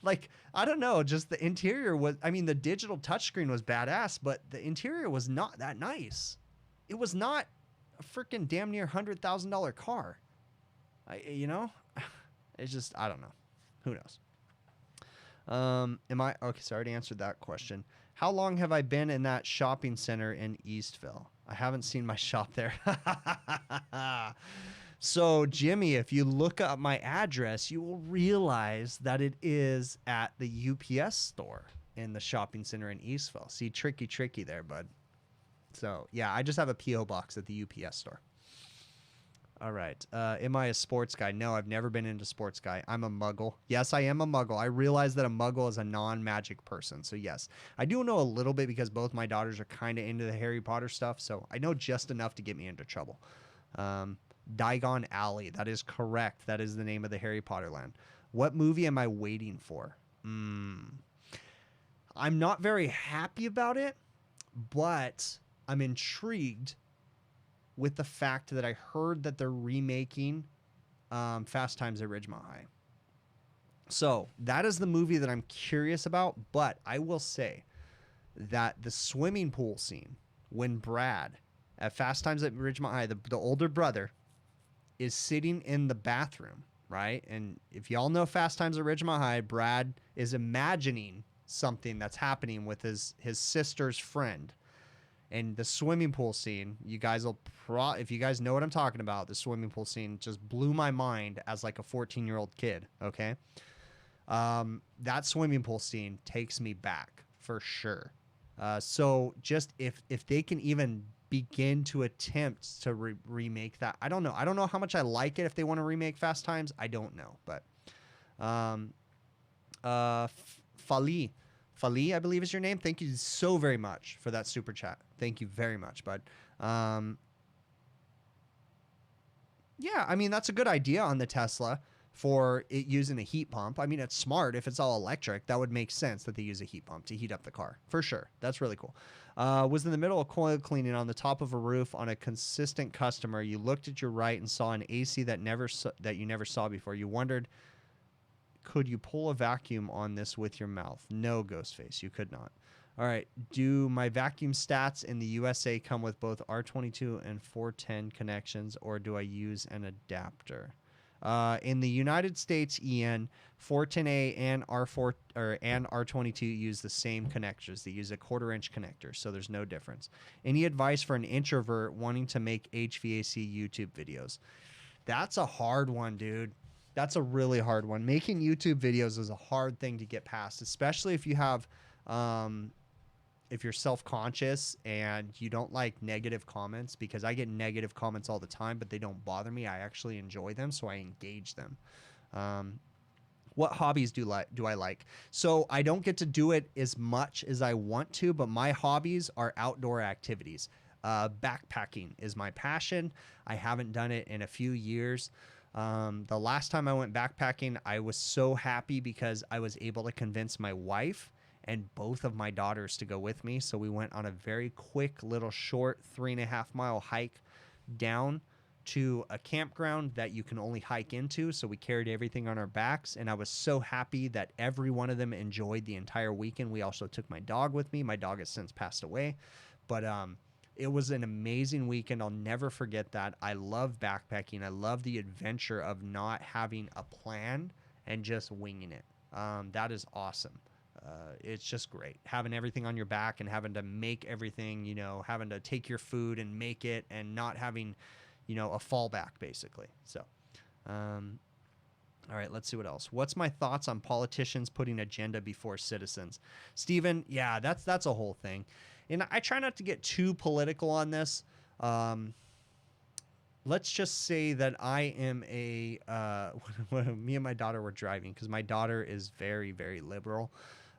Like, I don't know, just the interior was, I mean, the digital touchscreen was badass, but the interior was not that nice. It was not a freaking damn near $100,000 car. You know, it's just, I don't know. Who knows? Okay, so I already answered that question. How long have I been in that shopping center in Eastville? I haven't seen my shop there. So, Jimmy, if you look up my address, you will realize that it is at the UPS store in the shopping center in Eastville. See, tricky there, bud. So, yeah, I just have a P.O. box at the UPS store. All right. Am I a sports guy? No, I've never been into sports guy. I'm a muggle. Yes, I am a muggle. I realize that a muggle is a non-magic person. So, yes, I do know a little bit because both my daughters are kind of into the Harry Potter stuff. So, I know just enough to get me into trouble. Diagon Alley. That is correct. That is the name of the Harry Potter land. What movie am I waiting for? I'm not very happy about it, but I'm intrigued with the fact that I heard that they're remaking Fast Times at Ridgemont High. So that is the movie that I'm curious about, but I will say that the swimming pool scene when Brad at Fast Times at Ridgemont High, the older brother, is sitting in the bathroom, right? And if y'all know Fast Times at Ridgemont High, Brad is imagining something that's happening with his sister's friend. And the swimming pool scene, you guys will if you guys know what I'm talking about, the swimming pool scene just blew my mind as like a 14-year-old kid, okay? That swimming pool scene takes me back for sure. So just if they can even begin to attempt to remake that. I don't know. I don't know how much I like it if they want to remake Fast Times. I don't know. But Fali, I believe is your name. Thank you so very much for that super chat. Thank you very much, bud. Yeah, I mean, that's a good idea on the Tesla for it using a heat pump. I mean, it's smart. If it's all electric, that would make sense that they use a heat pump to heat up the car. For sure. That's really cool. Was in the middle of coil cleaning on the top of a roof on a consistent customer. You looked at your right and saw an AC that you never saw before. You wondered, could you pull a vacuum on this with your mouth? No, Ghostface, you could not. All right. Do my vacuum stats in the USA come with both R22 and 410 connections, or do I use an adapter? In the United States, EN 410A and R4 and R22 use the same connectors. They use a 1/4-inch connector, so there's no difference. Any advice for an introvert wanting to make HVAC YouTube videos? That's a hard one, dude. That's a really hard one. Making YouTube videos is a hard thing to get past, especially if you have if you're self-conscious and you don't like negative comments, because I get negative comments all the time, but they don't bother me. I actually enjoy them, so I engage them. What hobbies do I like? So I don't get to do it as much as I want to, but my hobbies are outdoor activities. Backpacking is my passion. I haven't done it in a few years. The last time I went backpacking, I was so happy because I was able to convince my wife and both of my daughters to go with me. So we went on a very quick little short 3.5 mile hike down to a campground that you can only hike into. So we carried everything on our backs, and I was so happy that every one of them enjoyed the entire weekend. We also took my dog with me. My dog has since passed away, but it was an amazing weekend. I'll never forget that. I love backpacking. I love the adventure of not having a plan and just winging it. That is awesome. It's just great having everything on your back and having to make everything, having to take your food and make it and not having, a fallback basically. So, all right, let's see what else. What's my thoughts on politicians putting agenda before citizens? Steven, yeah, that's a whole thing. And I try not to get too political on this. Let's just say that I am when me and my daughter were driving, because my daughter is very, very liberal.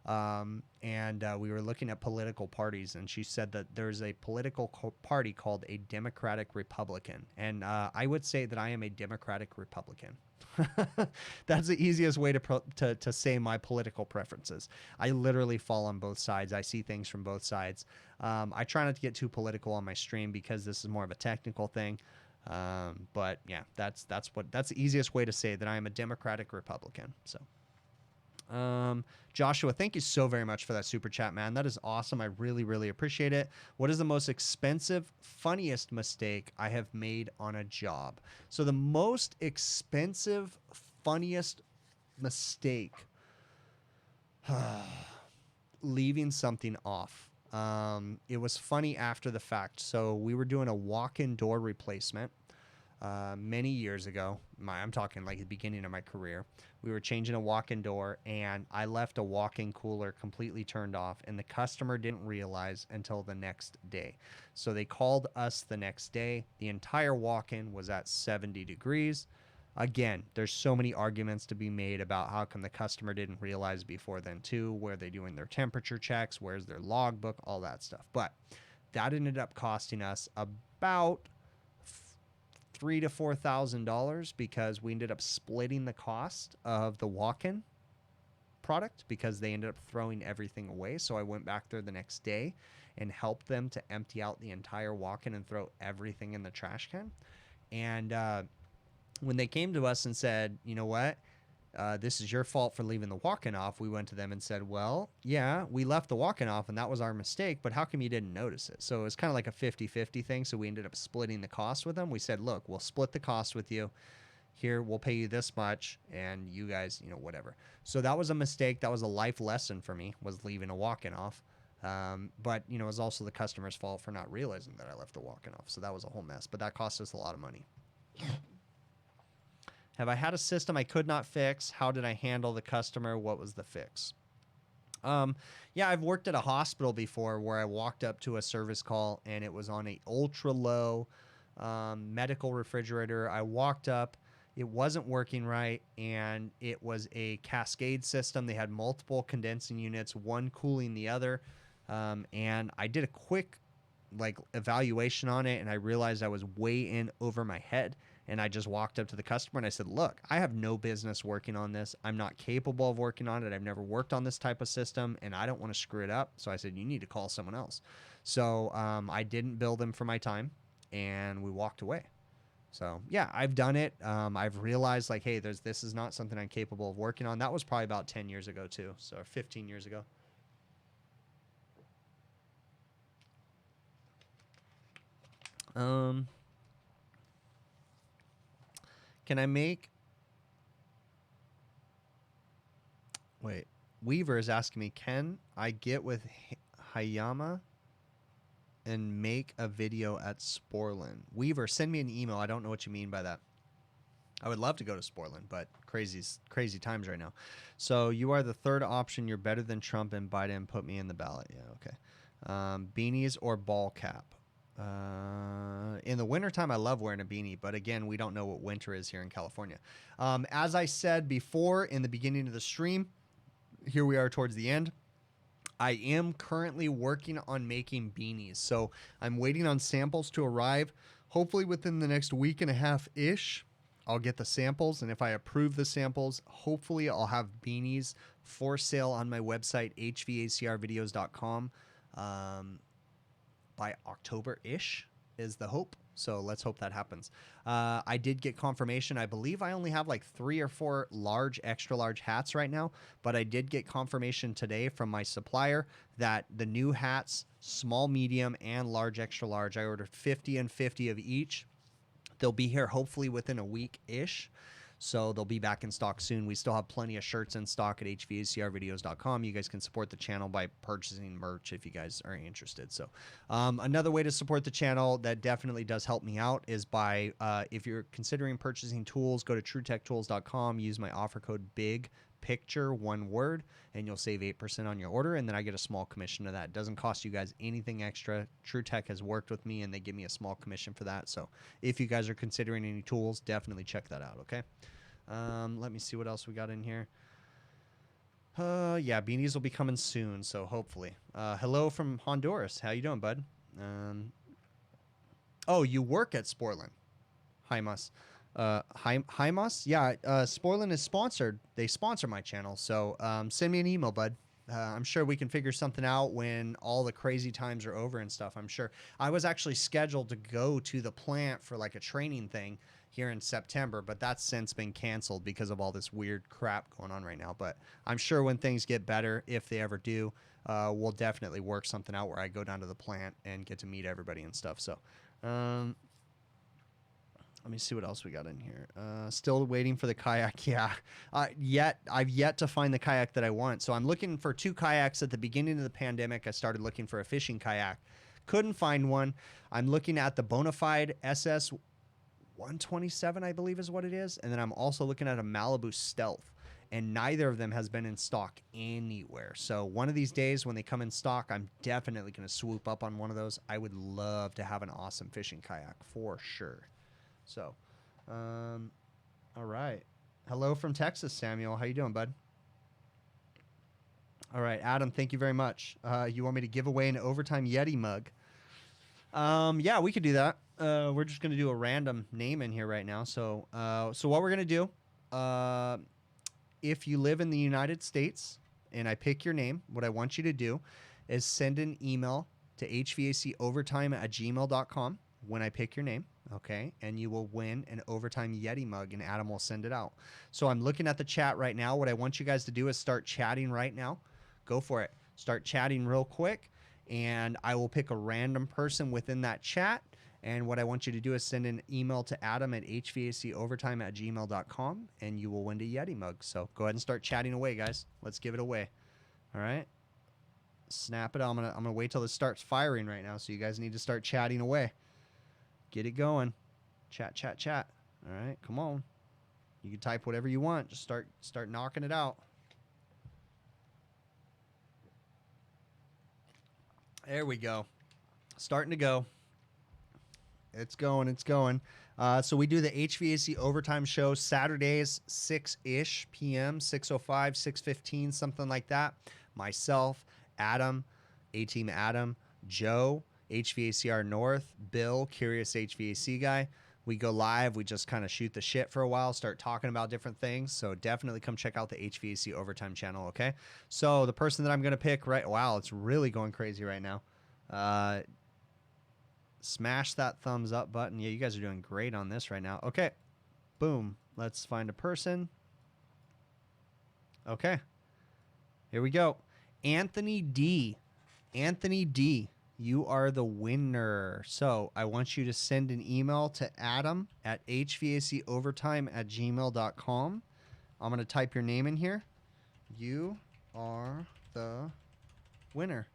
And we were looking at political parties, and she said that there's a political party called a Democratic Republican. And I would say that I am a Democratic Republican. That's the easiest way to say my political preferences. I literally fall on both sides. I see things from both sides. I try not to get too political on my stream because this is more of a technical thing. But yeah, that's the easiest way to say that I am a Democratic Republican. So. Joshua, thank you so very much for that super chat, man. That is awesome. I really, really appreciate it. What is the most expensive, funniest mistake I have made on a job? So the most expensive, funniest mistake, leaving something off. It was funny after the fact. So we were doing a walk-in door replacement. Many years ago, I'm talking like the beginning of my career, we were changing a walk-in door, and I left a walk-in cooler completely turned off, and the customer didn't realize until the next day. So they called us the next day. The entire walk-in was at 70 degrees. Again, there's so many arguments to be made about how come the customer didn't realize before then too. Where are they doing their temperature checks? Where's their logbook? All that stuff. But that ended up costing us about $3,000 to $4,000 because we ended up splitting the cost of the walk-in product because they ended up throwing everything away. So I went back there the next day and helped them to empty out the entire walk-in and throw everything in the trash can. And when they came to us and said, you know what, this is your fault for leaving the walk-in off, we went to them and said, well, yeah, we left the walk-in off and that was our mistake, but how come you didn't notice it? So it was kind of like a 50-50 thing. So we ended up splitting the cost with them. We said, look, we'll split the cost with you. Here, we'll pay you this much, and you guys, whatever. So that was a mistake. That was a life lesson for me, was leaving a walk-in off. But, it was also the customer's fault for not realizing that I left the walk-in off. So that was a whole mess, but that cost us a lot of money. Have I had a system I could not fix? How did I handle the customer? What was the fix? Yeah, I've worked at a hospital before where I walked up to a service call and it was on a ultra low medical refrigerator. I walked up, it wasn't working right, and it was a cascade system. They had multiple condensing units, one cooling the other, and I did a quick evaluation on it, and I realized I was way in over my head. And I just walked up to the customer and I said, look, I have no business working on this. I'm not capable of working on it. I've never worked on this type of system and I don't want to screw it up. So I said, you need to call someone else. So I didn't bill them for my time and we walked away. So yeah, I've done it. I've realized hey, this is not something I'm capable of working on. That was probably about 10 years ago too. So 15 years ago. Can I make... Wait. Weaver is asking me, can I get with Hayama and make a video at Sporlan? Weaver, send me an email. I don't know what you mean by that. I would love to go to Sporlan, but crazy times right now. So you are the third option. You're better than Trump and Biden. Put me in the ballot. Yeah, okay. Beanies or ball cap? In the wintertime, I love wearing a beanie, but again, we don't know what winter is here in California. As I said before in the beginning of the stream, here we are towards the end. I am currently working on making beanies, so I'm waiting on samples to arrive. Hopefully within the next week and a half-ish, I'll get the samples, and if I approve the samples, hopefully I'll have beanies for sale on my website, hvacrvideos.com, by October-ish is the hope. So let's hope that happens. I did get confirmation. I believe I only have like 3 or 4 large, extra large hats right now, but I did get confirmation today from my supplier that the new hats, small, medium, and large, extra large, I ordered 50 and 50 of each. They'll be here hopefully within a week-ish. So they'll be back in stock soon. We still have plenty of shirts in stock at hvacrvideos.com. You guys can support the channel by purchasing merch if you guys are interested. So another way to support the channel that definitely does help me out is by, if you're considering purchasing tools, go to truetechtools.com, use my offer code BIGPICTURE, one word, and you'll save 8% on your order, and then I get a small commission of that. It doesn't cost you guys anything extra. TrueTech has worked with me, and they give me a small commission for that. So if you guys are considering any tools, definitely check that out, okay? Let me see what else we got in here. Yeah, beanies will be coming soon, so hopefully. Hello from Honduras. How you doing, bud? Oh, you work at Sportland. Hymas. Hymas? Yeah, Sportland is sponsored. They sponsor my channel, so send me an email, bud. I'm sure we can figure something out when all the crazy times are over and stuff. I'm sure. I was actually scheduled to go to the plant for like a training thing here in September, but that's since been canceled because of all this weird crap going on right now. But I'm sure when things get better, if they ever do, we'll definitely work something out where I go down to the plant and get to meet everybody and stuff. So let me see what else we got in here. Still waiting for the kayak. Yeah, I've yet to find the kayak that I want. So I'm looking for 2 kayaks. At the beginning of the pandemic, I started looking for a fishing kayak. Couldn't find one. I'm looking at the Bonafide SS 127, I believe is what it is. And then I'm also looking at a Malibu Stealth. And neither of them has been in stock anywhere. So one of these days when they come in stock, I'm definitely going to swoop up on one of those. I would love to have an awesome fishing kayak for sure. So, all right. Hello from Texas, Samuel. How you doing, bud? All right, Adam, thank you very much. You want me to give away an Overtime Yeti mug? Yeah, we could do that. We're just going to do a random name in here right now. So, what we're going to do, if you live in the United States and I pick your name, what I want you to do is send an email to hvacovertime@gmail.com when I pick your name. Okay, and you will win an Overtime Yeti mug, and Adam will send it out. So I'm looking at the chat right now. What I want you guys to do is start chatting right now. Go for it. Start chatting real quick, and I will pick a random person within that chat. And what I want you to do is send an email to Adam at hvacovertime@gmail.com, and you will win a Yeti mug. So go ahead and start chatting away, guys. Let's give it away. All right. Snap it. I'm gonna wait till this starts firing right now, so you guys need to start chatting away. Get it going. Chat, chat, chat. All right, come on. You can type whatever you want. Just start knocking it out. There we go. Starting to go. It's going. It's going. So we do the HVAC Overtime show Saturdays, 6-ish p.m., 6:05, 6:15, something like that. Myself, Adam, A-Team Adam, Joe, HVACR North, Bill, Curious HVAC Guy. We go live. We just kind of shoot the shit for a while, start talking about different things. So definitely come check out the HVAC Overtime channel, okay? So the person that I'm going to pick wow, it's really going crazy right now. Smash that thumbs up button. Yeah, you guys are doing great on this right now. Okay. Boom. Let's find a person. Okay. Here we go. Anthony D. Anthony D. You are the winner. So I want you to send an email to Adam at hvacovertime@gmail.com. I'm going to type your name in here. You are the winner.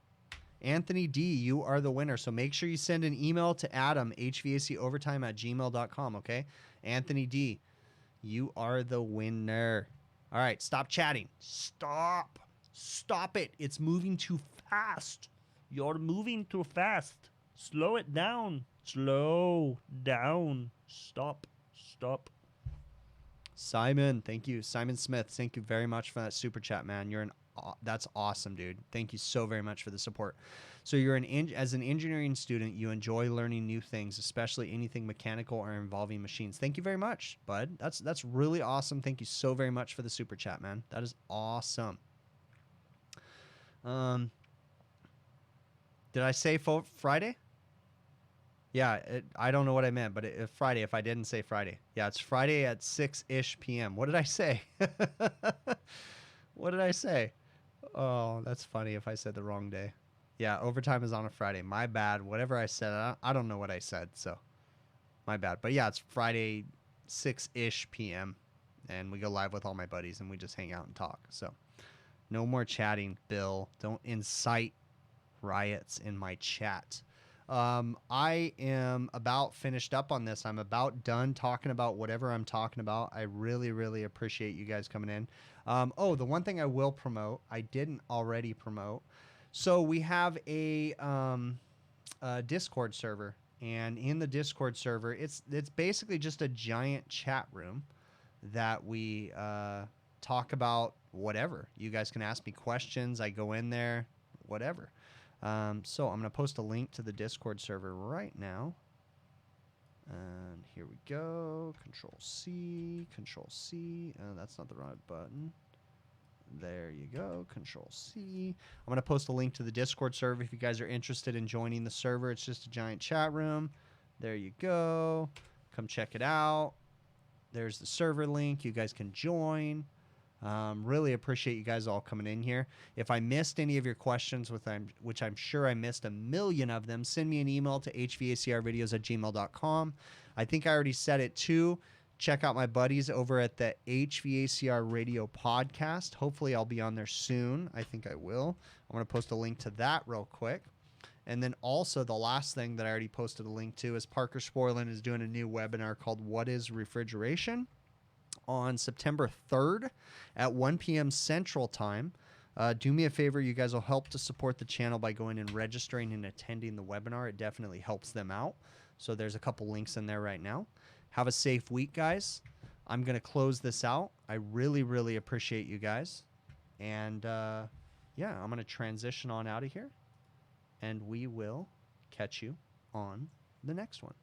Anthony D, you are the winner. So make sure you send an email to Adam, hvacovertime@gmail.com, okay? Anthony D, you are the winner. All right, stop chatting. Stop it. It's moving too fast. You're moving too fast. Slow it down. Slow down. Stop. Stop. Simon, thank you. Simon Smith, thank you very much for that super chat, man. That's awesome, dude. Thank you so very much for the support. So as an engineering student, you enjoy learning new things, especially anything mechanical or involving machines. Thank you very much, bud. That's really awesome. Thank you so very much for the super chat, man. That is awesome. Did I say Friday? Yeah, I don't know what I meant, but Friday, if I didn't say Friday. Yeah, it's Friday at 6-ish p.m. What did I say? What did I say? Oh, that's funny if I said the wrong day. Yeah, overtime is on a Friday. My bad. Whatever I said, I don't know what I said, so my bad. But yeah, it's Friday, 6-ish p.m., and we go live with all my buddies, and we just hang out and talk. So no more chatting, Bill. Don't incite riots in my chat. I am about finished up on this. I'm about done talking about whatever I'm talking about. I really, really appreciate you guys coming in. The one thing I will promote, I didn't already promote. So we have a Discord server, and in the Discord server, it's basically just a giant chat room that we talk about whatever. You guys can ask me questions. I go in there, whatever. So I'm going to post a link to the Discord server right now. And here we go. Control C, Control C. That's not the right button. There you go. Control C. I'm going to post a link to the Discord server if you guys are interested in joining the server. It's just a giant chat room. There you go. Come check it out. There's the server link. You guys can join. Really appreciate you guys all coming in here. If I missed any of your questions, which I'm sure I missed a million of them, send me an email to hvacrvideos@gmail.com. I think I already said it too. Check out my buddies over at the HVACR Radio Podcast. Hopefully I'll be on there soon. I think I will. I'm going to post a link to that real quick. And then also the last thing that I already posted a link to is Parker Sporland is doing a new webinar called What is Refrigeration? On September 3rd at 1 p.m. Central Time. Do me a favor. You guys will help to support the channel by going and registering and attending the webinar. It definitely helps them out. So there's a couple links in there right now. Have a safe week, guys. I'm going to close this out. I really, really appreciate you guys. And yeah, I'm going to transition on out of here. And we will catch you on the next one.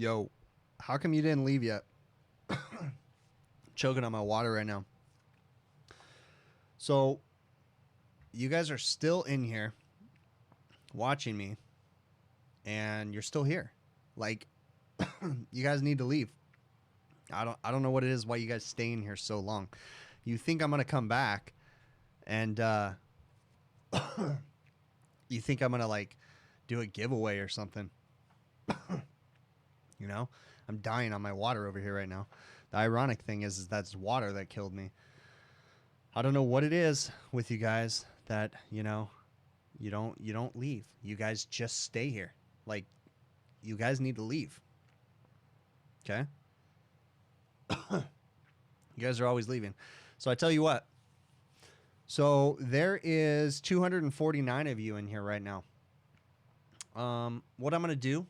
Yo, how come you didn't leave yet? Choking on my water right now. So, you guys are still in here watching me, and you're still here. Like, you guys need to leave. I don't know what it is why you guys stay in here so long. You think I'm gonna come back, and you think I'm gonna like do a giveaway or something. You know, I'm dying on my water over here right now. The ironic thing is that's water that killed me. I don't know what it is with you guys that, you know, you don't leave. You guys just stay here. Like, you guys need to leave. Okay? You guys are always leaving. So I tell you what. So there is 249 of you in here right now. What I'm going to do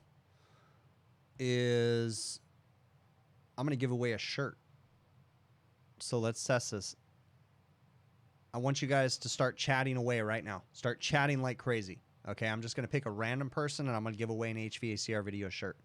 is I'm going to give away a shirt. So let's test this. I want you guys to start chatting away right now. Start chatting like crazy. Okay, I'm just going to pick a random person and I'm going to give away an HVACR video shirt.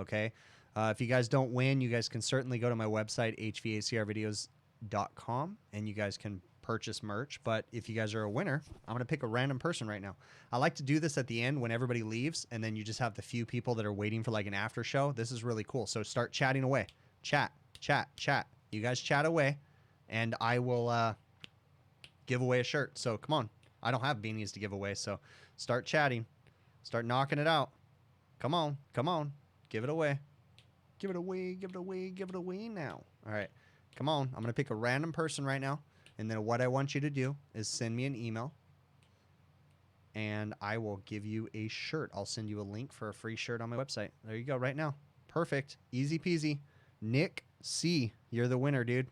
Okay, if you guys don't win, you guys can certainly go to my website, hvacrvideos.com, and you guys can purchase merch. But if you guys are a winner, I'm going to pick a random person right now. I like to do this at the end when everybody leaves, and then you just have the few people that are waiting for like an after show. This is really cool. So start chatting away. Chat, chat, chat. You guys chat away, and I will give away a shirt. So come on. I don't have beanies to give away, so start chatting. Start knocking it out. Come on. Come on. Give it away. Give it away. Give it away. Give it away now. All right. Come on. I'm going to pick a random person right now. And then what I want you to do is send me an email. And I will give you a shirt. I'll send you a link for a free shirt on my website. There you go right now. Perfect. Easy peasy. Nick C. You're the winner, dude.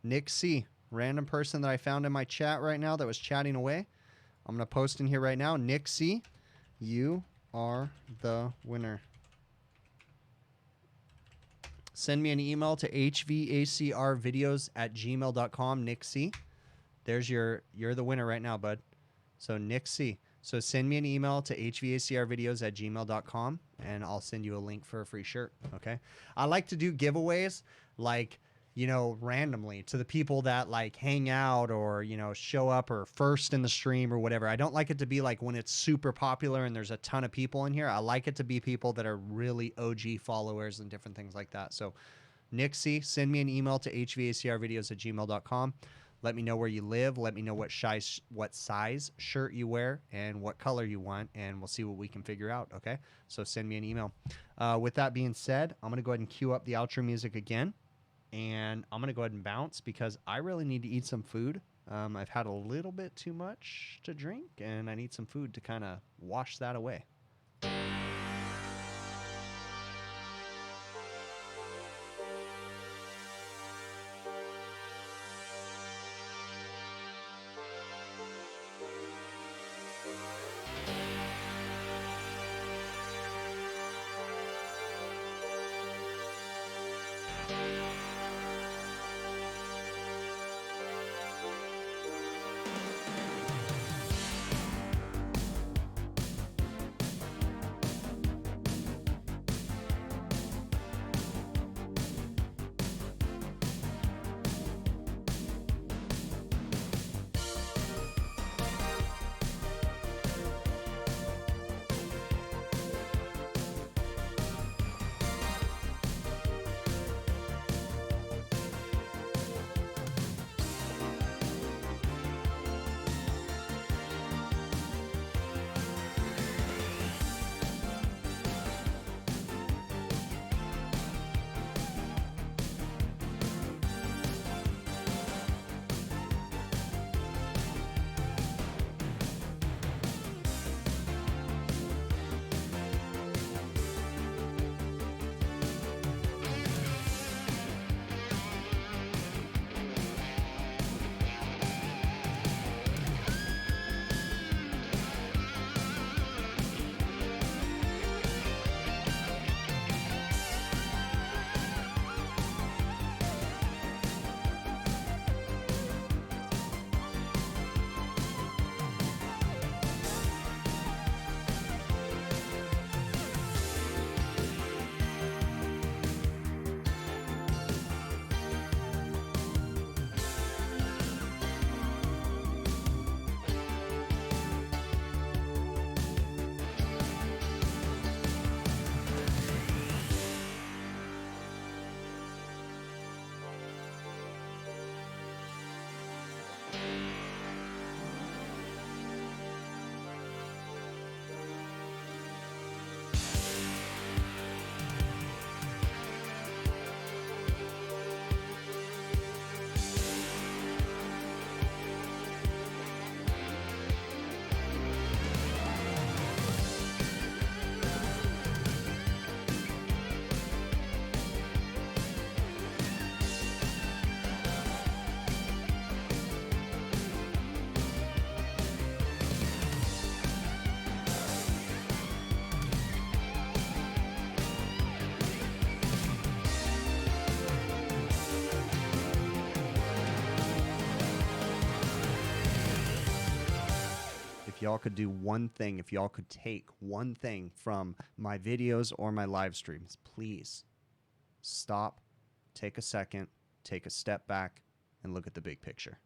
Nick C. Random person that I found in my chat right now that was chatting away. I'm going to post in here right now. Nick C. You are the winner. Send me an email to hvacrvideos@gmail.com, Nick C. There's you're the winner right now, bud. So Nick C. So send me an email to hvacrvideos@gmail.com and I'll send you a link for a free shirt. Okay. I like to do giveaways like, you know, randomly to the people that like hang out or, you know, show up or first in the stream or whatever. I don't like it to be like when it's super popular and there's a ton of people in here. I like it to be people that are really OG followers and different things like that. So Nixie, send me an email to hvacrvideos@gmail.com. Let me know where you live. Let me know what size shirt you wear and what color you want, and we'll see what we can figure out, okay? So send me an email. With that being said, I'm going to go ahead and cue up the outro music again. And I'm going to go ahead and bounce because I really need to eat some food. I've had a little bit too much to drink, and I need some food to kind of wash that away. y'all could do one thing, if y'all could take one thing from my videos or my live streams, please stop, take a second, take a step back, and look at the big picture.